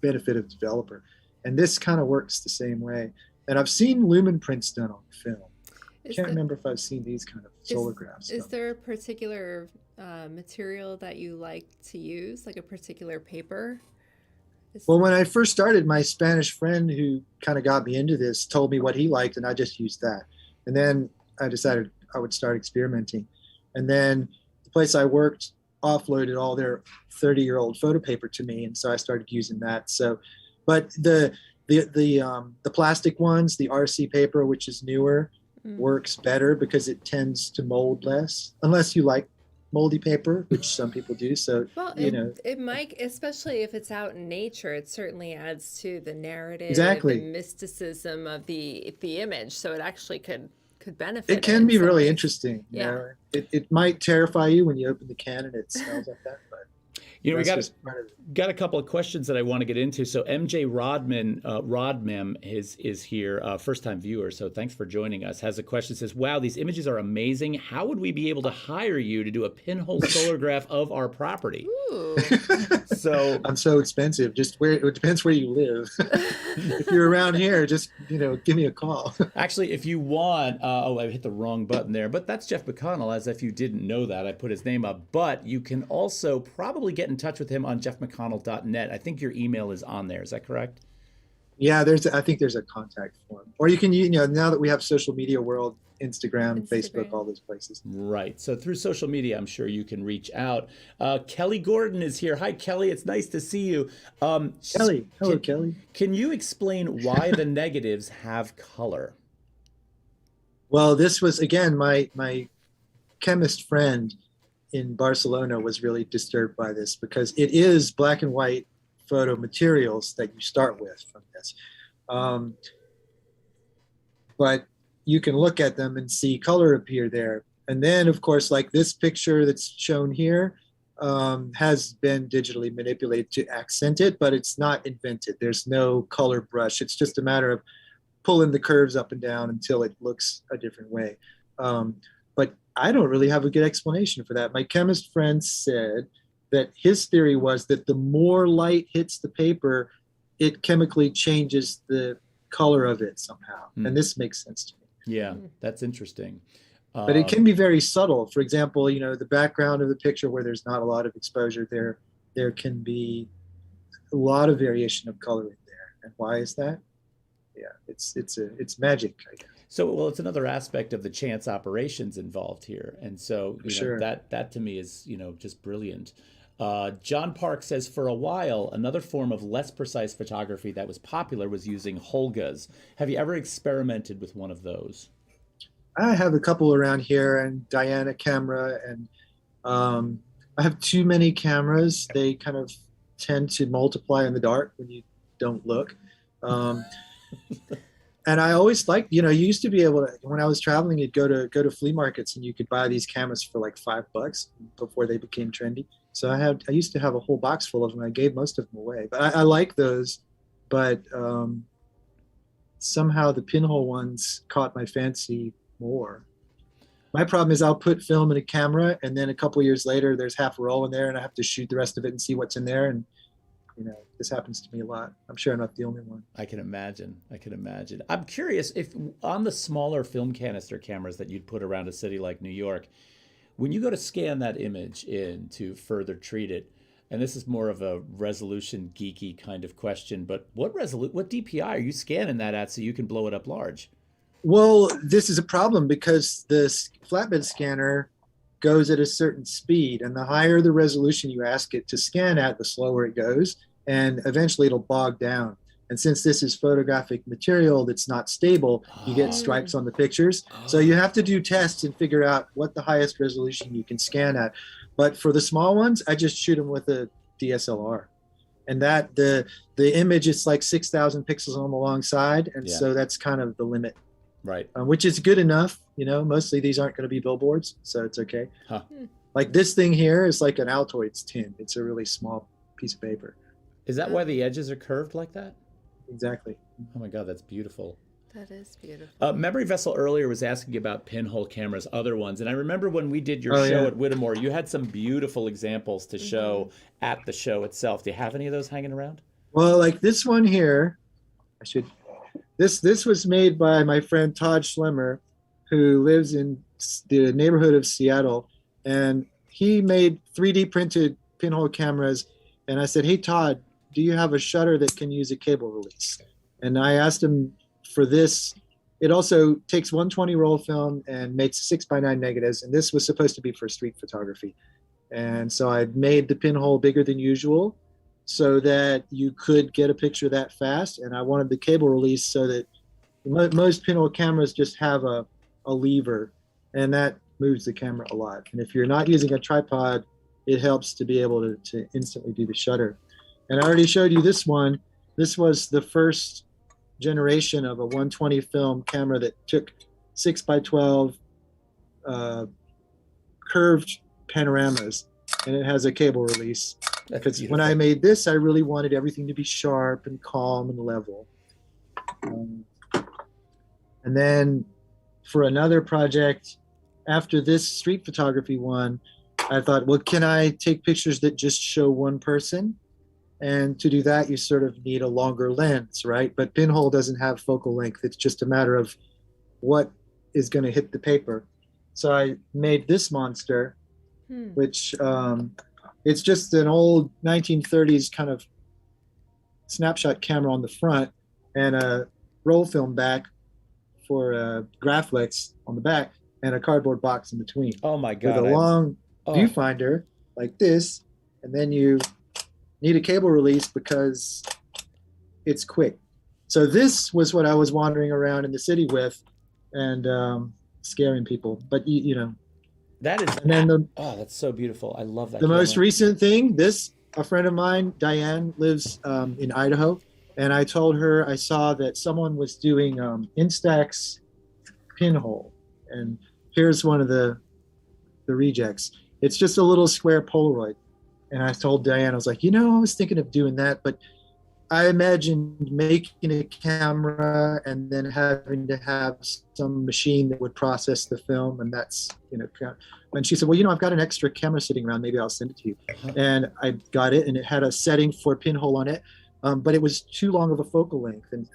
benefit of the developer. And this kind of works the same way. And I've seen lumen prints done on film. I can't remember if I've seen these kind of solagraphs. Is there a particular material that you like to use, like a particular paper? Well, when I first started, my Spanish friend who kind of got me into this told me what he liked, and I just used that. And then I decided I would start experimenting. And then the place I worked offloaded all their 30-year-old photo paper to me, and so I started using that. So, but the plastic ones, the RC paper, which is newer, works better because it tends to mold less, unless you like moldy paper, which some people do. So, well, it might, especially if it's out in nature, it certainly adds to the narrative, exactly, and mysticism of the image. So it actually could benefit. It can be really ways. Interesting. Yeah. You know? It might terrify you when you open the can and it smells like that, but you know, we got a couple of questions that I want to get into. So MJ Rodmem is here, first time viewer. So thanks for joining us. Has a question, says, wow, these images are amazing. How would we be able to hire you to do a pinhole solargraph of our property? Ooh. So I'm so expensive. Just it depends where you live. If you're around here, just, give me a call. Actually, if you want, I hit the wrong button there, but that's Jeff McConnell, as if you didn't know that. I put his name up, but you can also probably get in touch with him on jeffmcconnell.net. I think your email is on there. Is that correct? Yeah, I think there's a contact form. Or you can, now that we have social media world, Instagram, Facebook, all those places. Right. So through social media, I'm sure you can reach out. Kelly Gordon is here. Hi, Kelly. It's nice to see you. Kelly. Hello, Kelly. Can you explain why the negatives have color? Well, this was, again, my chemist friend in Barcelona was really disturbed by this because it is black and white photo materials that you start with from this. But you can look at them and see color appear there. And then, of course, like this picture that's shown here has been digitally manipulated to accent it, but it's not invented. There's no color brush. It's just a matter of pulling the curves up and down until it looks a different way. But I don't really have a good explanation for that. My chemist friend said that his theory was that the more light hits the paper, it chemically changes the color of it somehow. And this makes sense to me. Yeah, that's interesting. But it can be very subtle. For example, the background of the picture where there's not a lot of exposure there can be a lot of variation of color in there. And why is that? Yeah, it's magic, I guess. So, well, it's another aspect of the chance operations involved here. And so that to me is, just brilliant. John Park says, for a while, another form of less precise photography that was popular was using Holgas. Have you ever experimented with one of those? I have a couple around here, and Diana camera, and I have too many cameras. They kind of tend to multiply in the dark when you don't look. And I always liked, you used to be able to, when I was traveling, you'd go to flea markets and you could buy these cameras for like $5 before they became trendy. So I used to have a whole box full of them. I gave most of them away, but I like those. But somehow the pinhole ones caught my fancy more. My problem is I'll put film in a camera, and then a couple of years later, there's half a roll in there, and I have to shoot the rest of it and see what's in there. And This happens to me a lot. I'm sure I'm not the only one. I can imagine. I'm curious if on the smaller film canister cameras that you'd put around a city like New York, when you go to scan that image in to further treat it, and this is more of a resolution geeky kind of question, but what DPI are you scanning that at so you can blow it up large? Well, this is a problem because this flatbed scanner goes at a certain speed, and the higher the resolution you ask it to scan at, the slower it goes, and eventually it'll bog down. And since this is photographic material that's not stable, you get stripes on the pictures. So you have to do tests and figure out what the highest resolution you can scan at. But for the small ones, I just shoot them with a DSLR. And that the image is like 6,000 pixels on the long side. And so that's kind of the limit. Right. Which is good enough. Mostly these aren't going to be billboards, so it's okay. Huh. Like this thing here is like an Altoids tin. It's a really small piece of paper. Is that why the edges are curved like that? Exactly. Oh my God, that's beautiful. That is beautiful. Memory Vessel earlier was asking about pinhole cameras, other ones. And I remember when we did your show at Whittemore, you had some beautiful examples to show at the show itself. Do you have any of those hanging around? Well, like this one here, this was made by my friend Todd Schlemmer, who lives in the neighborhood of Seattle. And he made 3D printed pinhole cameras. And I said, hey, Todd, do you have a shutter that can use a cable release? And I asked him for this. It also takes 120 roll film and makes 6x9 negatives. And this was supposed to be for street photography. And so I made the pinhole bigger than usual so that you could get a picture that fast. And I wanted the cable release so that most pinhole cameras just have a lever, and that moves the camera a lot. And if you're not using a tripod, it helps to be able to instantly do the shutter. And I already showed you this one. This was the first generation of a 120 film camera that took 6x12 curved panoramas, and it has a cable release. Because when I made this, I really wanted everything to be sharp and calm and level. And then for another project, after this street photography one, I thought, well, can I take pictures that just show one person? And to do that, you sort of need a longer lens, right? But pinhole doesn't have focal length. It's just a matter of what is going to hit the paper. So I made this monster, which it's just an old 1930s kind of snapshot camera on the front and a roll film back for Graflex on the back and a cardboard box in between. Oh my God. With a long viewfinder like this, and then you need a cable release because it's quick. So this was what I was wandering around in the city with and scaring people. But that is, and then that's so beautiful. I love that. The most recent thing, a friend of mine, Diane, lives in Idaho. And I told her I saw that someone was doing Instax pinhole. And here's one of the rejects. It's just a little square Polaroid. And I told Diane, I was like, I was thinking of doing that, but I imagined making a camera and then having to have some machine that would process the film. And that's, and she said, well, I've got an extra camera sitting around. Maybe I'll send it to you. And I got it, and it had a setting for pinhole on it. But it was too long of a focal length. And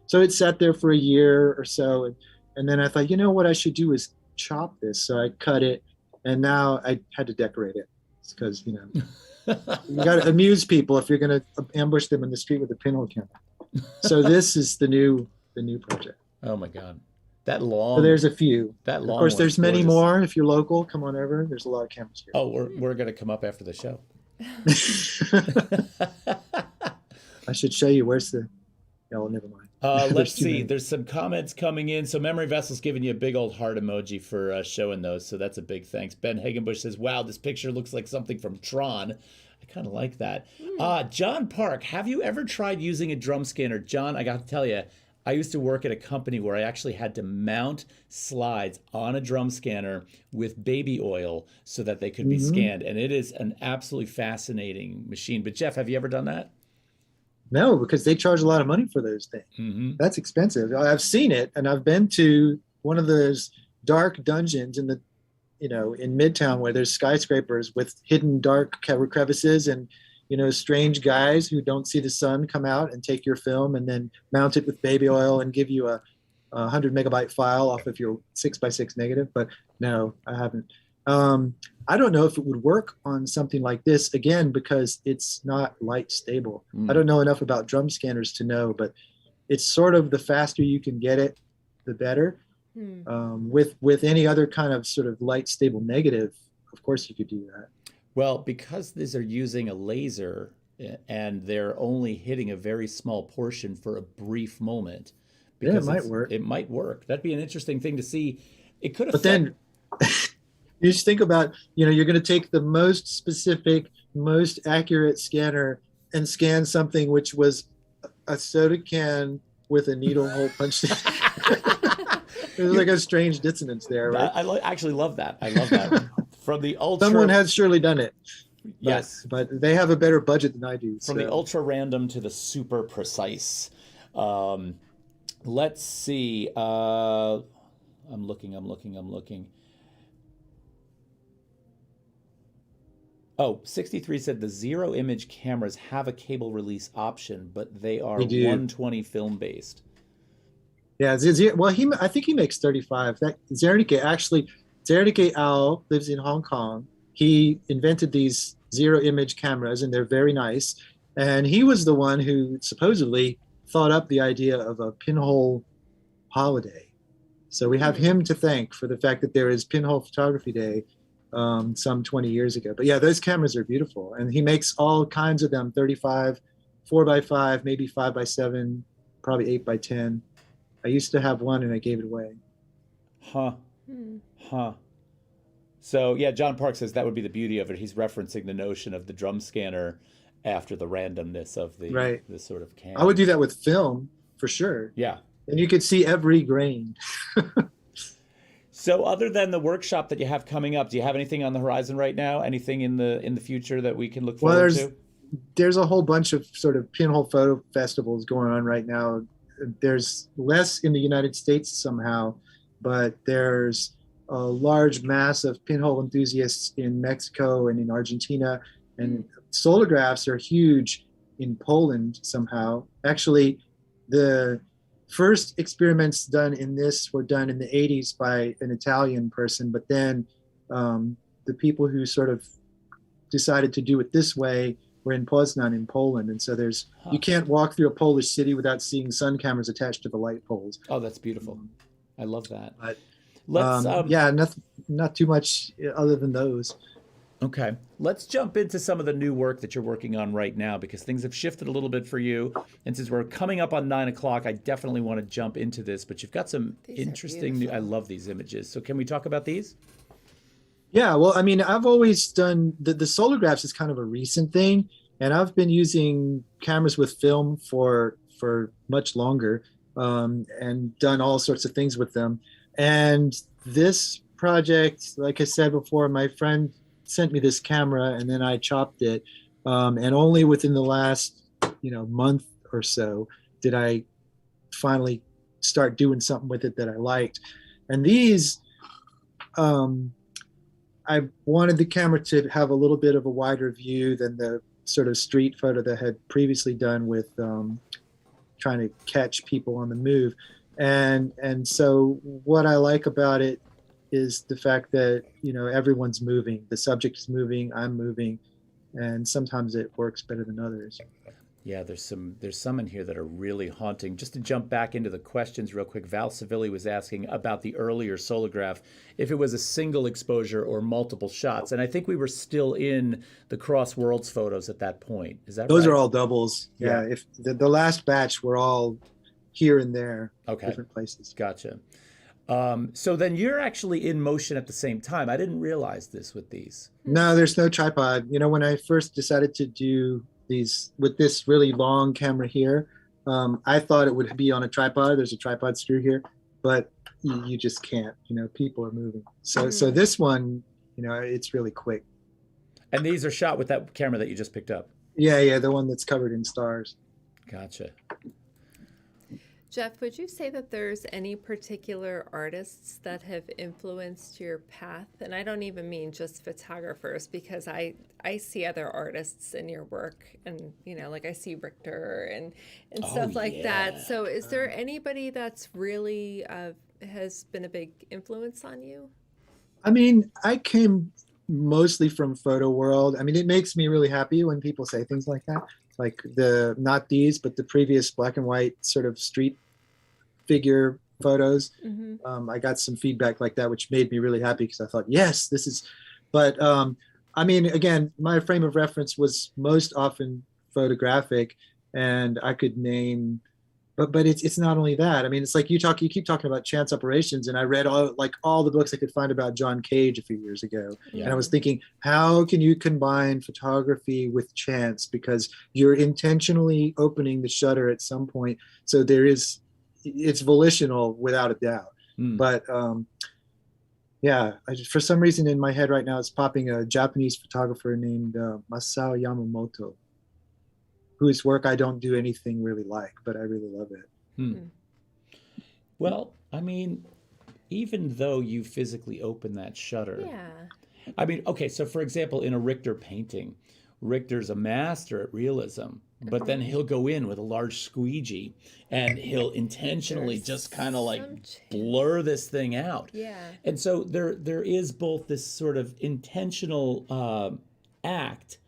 so it sat there for a year or so. And then I thought, what I should do is chop this. So I cut it, and now I had to decorate it. Because you got to amuse people if you're going to ambush them in the street with a pinhole camera. So this is the new project. Oh my God, that long. So there's a few. That long. Of course, there's many more. If you're local, come on over. There's a lot of cameras here. Oh, we're going to come up after the show. I should show you. Where's the? Oh, never mind. Let's see. There's some comments coming in. So Memory Vessel's giving you a big old heart emoji for showing those. So that's a big thanks. Ben Hagenbush says, wow, this picture looks like something from Tron. I kind of like that. John Park, have you ever tried using a drum scanner? John, I got to tell you, I used to work at a company where I actually had to mount slides on a drum scanner with baby oil so that they could be scanned. And it is an absolutely fascinating machine. But Jeff, have you ever done that? No, because they charge a lot of money for those things. That's expensive. I've seen it, and I've been to one of those dark dungeons in in Midtown where there's skyscrapers with hidden dark crevices, and strange guys who don't see the sun come out and take your film and then mount it with baby oil and give you a 100 megabyte file off of your 6x6 negative. But no, I haven't. I don't know if it would work on something like this, again, because it's not light stable. I don't know enough about drum scanners to know, but it's sort of the faster you can get it, the better. With any other kind of sort of light stable negative, of course you could do that. Well, because these are using a laser and they're only hitting a very small portion for a brief moment. Yeah, it might work. It might work. That'd be an interesting thing to see. It could have. But then you just think about, you're going to take the most specific, most accurate scanner and scan something which was a soda can with a needle hole punched in. There's like a strange dissonance there, right? I actually love that. I love that. From the ultra. Someone has surely done it. Yes. But they have a better budget than I do. From the ultra random to the super precise. Let's see. I'm looking. Oh, 63 said the zero image cameras have a cable release option, but they are 120 film based. Yeah, well, I think he makes 35. That Zerdike Ao lives in Hong Kong. He invented these zero image cameras, and they're very nice. And he was the one who supposedly thought up the idea of a pinhole holiday. So we have him to thank for the fact that there is Pinhole Photography Day some 20 years ago. But yeah, those cameras are beautiful. And he makes all kinds of them, 35, 4x5, maybe 5x7, probably 8x10. I used to have one and I gave it away. Huh. So yeah, John Park says that would be the beauty of it. He's referencing the notion of the drum scanner after the randomness of the sort of cam. I would do that with film for sure. Yeah. And you could see every grain. So other than the workshop that you have coming up, do you have anything on the horizon right now? Anything in the future that we can look forward to? There's a whole bunch of sort of pinhole photo festivals going on right now. There's less in the United States somehow, but there's a large mass of pinhole enthusiasts in Mexico and in Argentina, and solographs are huge in Poland somehow. Actually, the first experiments done in this were done in the 80s by an Italian person, but then the people who sort of decided to do it this way were in Poznan in Poland. And so you can't walk through a Polish city without seeing sun cameras attached to the light poles. Oh, that's beautiful. I love that. But, Let's not too much other than those. Okay. Let's jump into some of the new work that you're working on right now, because things have shifted a little bit for you. And since we're coming up on 9 o'clock, I definitely want to jump into this, but you've got some interesting new, I love these images. So can we talk about these? Yeah, well, I mean, I've always done the solographs is kind of a recent thing, and I've been using cameras with film for much longer, and done all sorts of things with them. And this project, like I said before, my friend sent me this camera, and then I chopped it, and only within the last month or so did I finally start doing something with it that I liked. And these, I wanted the camera to have a little bit of a wider view than the sort of street photo that I had previously done with trying to catch people on the move. And so what I like about it is the fact that, everyone's moving. The subject is moving, I'm moving, and sometimes it works better than others. Yeah, there's some in here that are really haunting. Just to jump back into the questions real quick, Val Civilli was asking about the earlier solograph, if it was a single exposure or multiple shots. And I think we were still in the Cross Worlds photos at that point. Is that right? Those are all doubles. Yeah. If the last batch were all here and there, different places. Gotcha. So then you're actually in motion at the same time. I didn't realize this with these. No, there's no tripod. When I first decided to do these with this really long camera here, I thought it would be on a tripod. There's a tripod screw here, but you just can't. People are moving. So this one, it's really quick. And these are shot with that camera that you just picked up. Yeah, the one that's covered in stars. Gotcha. Jeff, would you say that there's any particular artists that have influenced your path? And I don't even mean just photographers, because I see other artists in your work, and like I see Richter and stuff like that. So is there anybody that's really has been a big influence on you? I mean, I came mostly from photo world. I mean, it makes me really happy when people say things like that, like not these, but the previous black and white sort of street figure photos. I got some feedback like that, which made me really happy, because I thought, yes, this is, but I mean, again, my frame of reference was most often photographic, and I could name, but it's not only that. I mean, it's like you keep talking about chance operations, and I read all the books I could find about John Cage a few years ago. Yeah. And I was thinking, how can you combine photography with chance? Because you're intentionally opening the shutter at some point. So it's volitional without a doubt. But yeah, for some reason in my head right now, it's popping a Japanese photographer named Masao Yamamoto, whose work I don't do anything really like, but I really love it. Well, I mean, even though you physically open that shutter, I mean, okay, so for example, in a Richter painting, Richter's a master at realism, but then he'll go in with a large squeegee and he'll intentionally just kind of like blur this thing out. Yeah. And so there is both this sort of intentional act,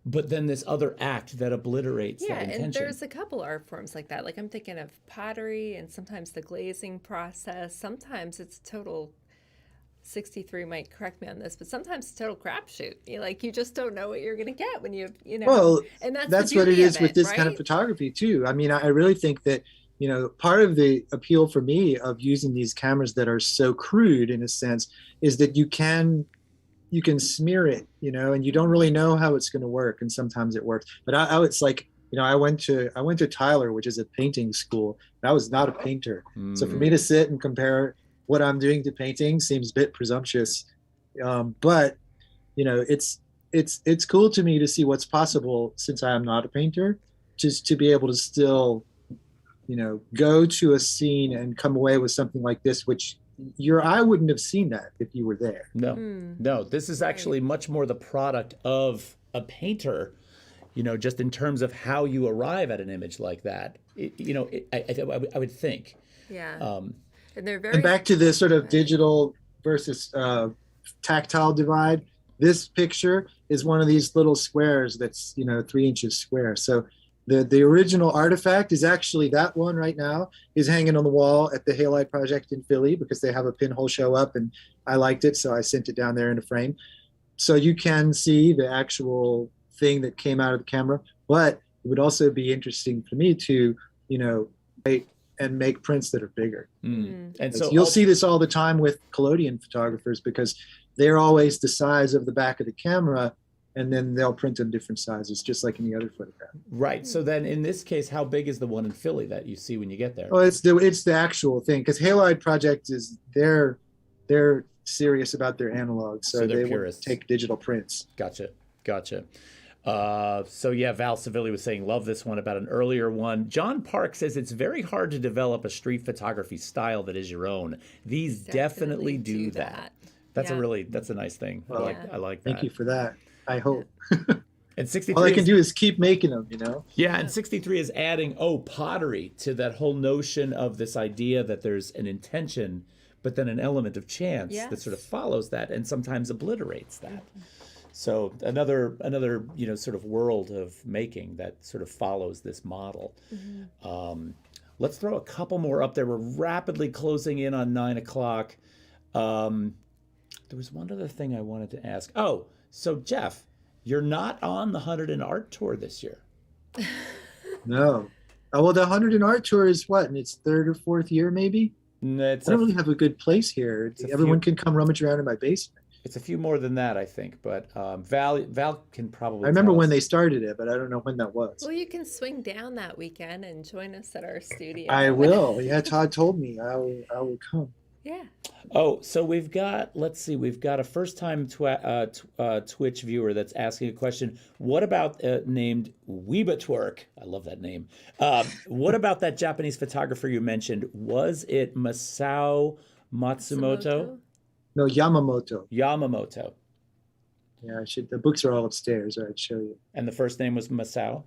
but then this other act that obliterates that intention. And there's a couple art forms like that. Like I'm thinking of pottery, and sometimes the glazing process. Sometimes it's total. 63 might correct me on this, but sometimes it's total crapshoot. You just don't know what you're going to get when you know. Well, and that's what it is with this kind of photography too. I mean, I really think that part of the appeal for me of using these cameras that are so crude in a sense is that you can smear it, and you don't really know how it's going to work, and sometimes it works. But it's like, I went to Tyler, which is a painting school. I was not a painter, so for me to sit and compare what I'm doing to painting seems a bit presumptuous, but it's cool to me to see what's possible, since I am not a painter, just to be able to still go to a scene and come away with something like this, which your eye wouldn't have seen that if you were there. No, this is actually much more the product of a painter, just in terms of how you arrive at an image like that. I would think. Yeah. And they're and back to the sort of digital versus tactile divide. This picture is one of these little squares that's 3 inches square. So the original artifact is actually that one right now is hanging on the wall at the Halide project in Philly, because they have a pinhole show up, and I liked it, so I sent it down there in a frame. So you can see the actual thing that came out of the camera, but it would also be interesting for me to and make prints that are bigger. And so you'll see this all the time with collodion photographers, because they're always the size of the back of the camera, and then they'll print in different sizes, just like any other photograph. Right. So then in this case, how big is the one in Philly that you see when you get there? Oh, it's the actual thing, because Halide project is they're serious about their analog, so they won't take digital prints. Gotcha. So yeah, Val Savilli was saying, love this one about an earlier one. John Park says it's very hard to develop a street photography style that is your own. These definitely do that. That's a nice thing. Well, I like that. Thank you for that. I hope. And 63 all I can do is keep making them, Yeah, and 63 is adding pottery to that whole notion of this idea that there's an intention, but then an element of chance that sort of follows that and sometimes obliterates that. So another sort of world of making that sort of follows this model. Let's throw a couple more up there. We're rapidly closing in on 9 o'clock. There was one other thing I wanted to ask. Oh, so Jeff, you're not on the 100 in Art Tour this year. No. Oh, well, the 100 in Art Tour is what, in its third or fourth year, maybe? I don't really have a good place here. Everyone can come rummage around in my basement. It's a few more than that, I think, but Val can probably. I remember when they started it, but I don't know when that was. Well, you can swing down that weekend and join us at our studio. I will. Yeah, Todd told me I will come. Yeah. Oh, so we've got a first-time Twitch viewer that's asking a question. What about named Weebatwerk? I love that name. What about that Japanese photographer you mentioned? Was it Masao Matsumoto? No, Yamamoto. Yamamoto. Yeah, the books are all upstairs. I'd show you. And the first name was Masao?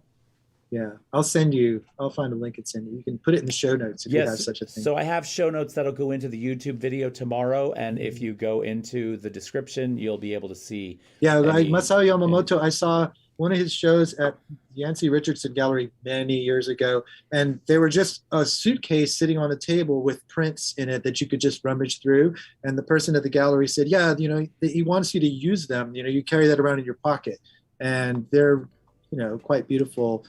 Yeah, I'll find a link and send you. You can put it in the show notes if you have such a thing. So I have show notes that'll go into the YouTube video tomorrow, and if you go into the description, you'll be able to see. Yeah, Masao Yamamoto, I saw one of his shows at Yancey Richardson Gallery many years ago, and they were just a suitcase sitting on a table with prints in it that you could just rummage through. And the person at the gallery said, yeah, he wants you to use them. You carry that around in your pocket. And they're, quite beautiful,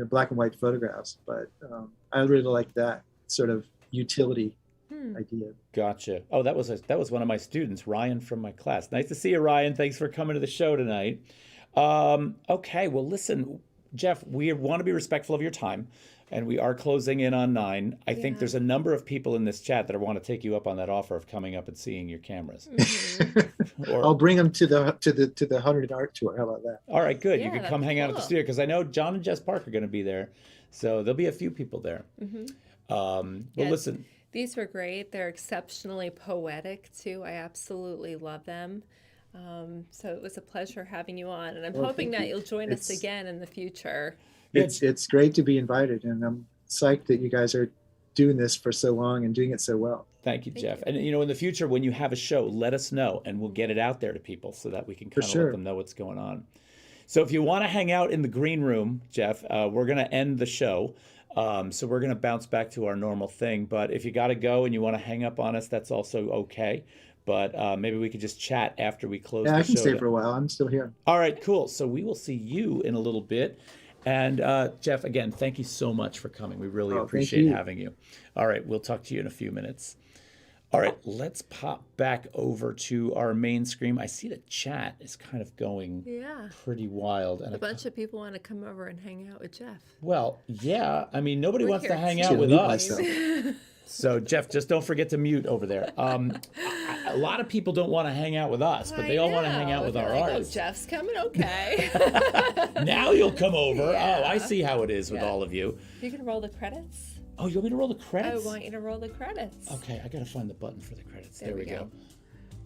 black and white photographs. But I really like that sort of utility idea. Gotcha. Oh, that was one of my students, Ryan, from my class. Nice to see you, Ryan. Thanks for coming to the show tonight. Okay, well, listen, Jeff, we want to be respectful of your time, and we are closing in on 9. I think there's a number of people in this chat that want to take you up on that offer of coming up and seeing your cameras. I'll bring them to the 100 art tour. How about that? All right, good. You can come hang out at the studio, because I know John and Jess Park are going to be there, so there'll be a few people there. Listen. These were great. They're exceptionally poetic, too. I absolutely love them. So it was a pleasure having you on, and I'm hoping that you'll join us again in the future. It's great to be invited, and I'm psyched that you guys are doing this for so long and doing it so well. Thank you, Jeff. And in the future, when you have a show, let us know, and we'll get it out there to people so that we can kind of let them know what's going on. So if you want to hang out in the green room, Jeff, we're going to end the show. So we're going to bounce back to our normal thing. But if you got to go and you want to hang up on us, that's also okay. But maybe we could just chat after we close the show. I can stay for a while. I'm still here. All right, cool. So we will see you in a little bit. And Jeff, again, thank you so much for coming. We really appreciate having you. All right, we'll talk to you in a few minutes. All right, let's pop back over to our main screen. I see the chat is kind of going pretty wild. And a bunch of people want to come over and hang out with Jeff. Well, yeah. I mean, nobody wants to hang out with us. So, Jeff, just don't forget to mute over there. A lot of people don't want to hang out with us, but they all want to hang out with our artists. Jeff's coming, okay. Now you'll come over. Yeah. Oh, I see how it is with all of you. You can roll the credits. Oh, you want me to roll the credits? I want you to roll the credits. Okay, I got to find the button for the credits. There we go.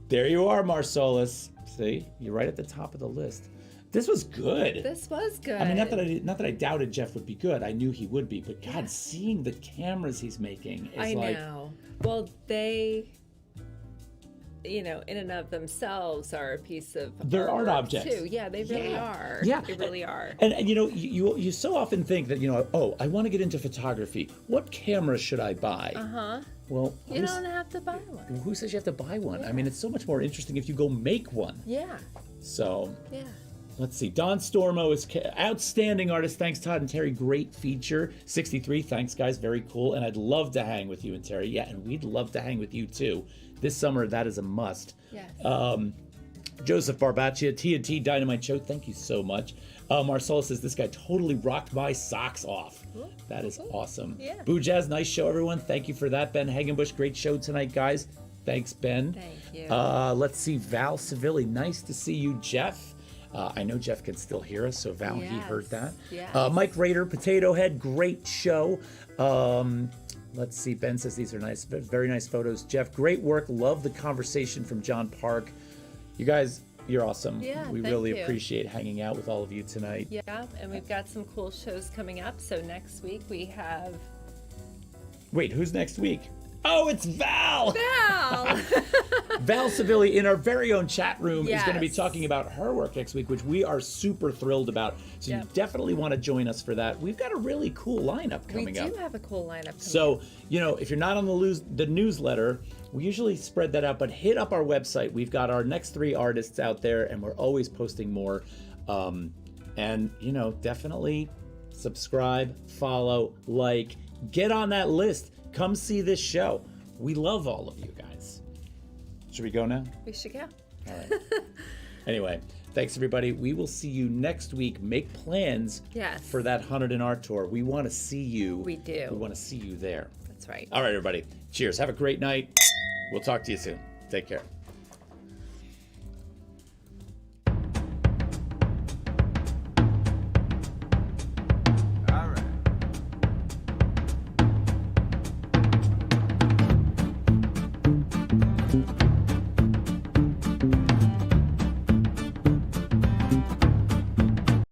There you are, Marsolis. See, you're right at the top of the list. This was good. This was good. I mean, not that I doubted Jeff would be good. I knew he would be. But God, seeing the cameras he's making is I know. Well, they, in and of themselves are a piece of they're art objects too. Yeah, they really are. Yeah, they really are. And you so often think that I want to get into photography. What camera should I buy? Well, you don't have to buy one. Who says you have to buy one? Yeah. I mean, it's so much more interesting if you go make one. Yeah. So. Yeah. Let's see. Don Stormo is outstanding artist. Thanks, Todd and Terri. Great feature. 63. Thanks, guys. Very cool. And I'd love to hang with you and Terri. Yeah, and we'd love to hang with you too. This summer, that is a must. Yes. Joseph Barbaccia, TNT Dynamite Show. Thank you so much. Marcelo says this guy totally rocked my socks off. Cool. That is awesome. Yeah. Boo Jazz, nice show, everyone. Thank you for that. Ben Hagenbush, great show tonight, guys. Thanks, Ben. Thank you. Let's see. Val Civilli, nice to see you, Jeff. I know Jeff can still hear us, so Val, he heard that. Yes. Mike Rader, Potato Head, great show. Let's see, Ben says these are nice, very nice photos. Jeff, great work. Love the conversation from John Park. You guys, you're awesome. Yeah, we really appreciate hanging out with all of you tonight. Yeah, and we've got some cool shows coming up. So next week we have... Wait, who's next week? Oh, it's Val! Val! Val Civilli in our very own chat room is going to be talking about her work next week, which we are super thrilled about. So you definitely want to join us for that. We've got a really cool lineup coming up. We do have a cool lineup coming up. So, if you're not on the newsletter, we usually spread that out, but hit up our website. We've got our next 3 artists out there, and we're always posting more. And, definitely subscribe, follow, like, get on that list. Come see this show. We love all of you guys. Should we go now? We should go. All right. Anyway, thanks everybody. We will see you next week. Make plans for that 100 in Art Tour. We want to see you. We do. We want to see you there. That's right. All right, everybody. Cheers. Have a great night. We'll talk to you soon. Take care.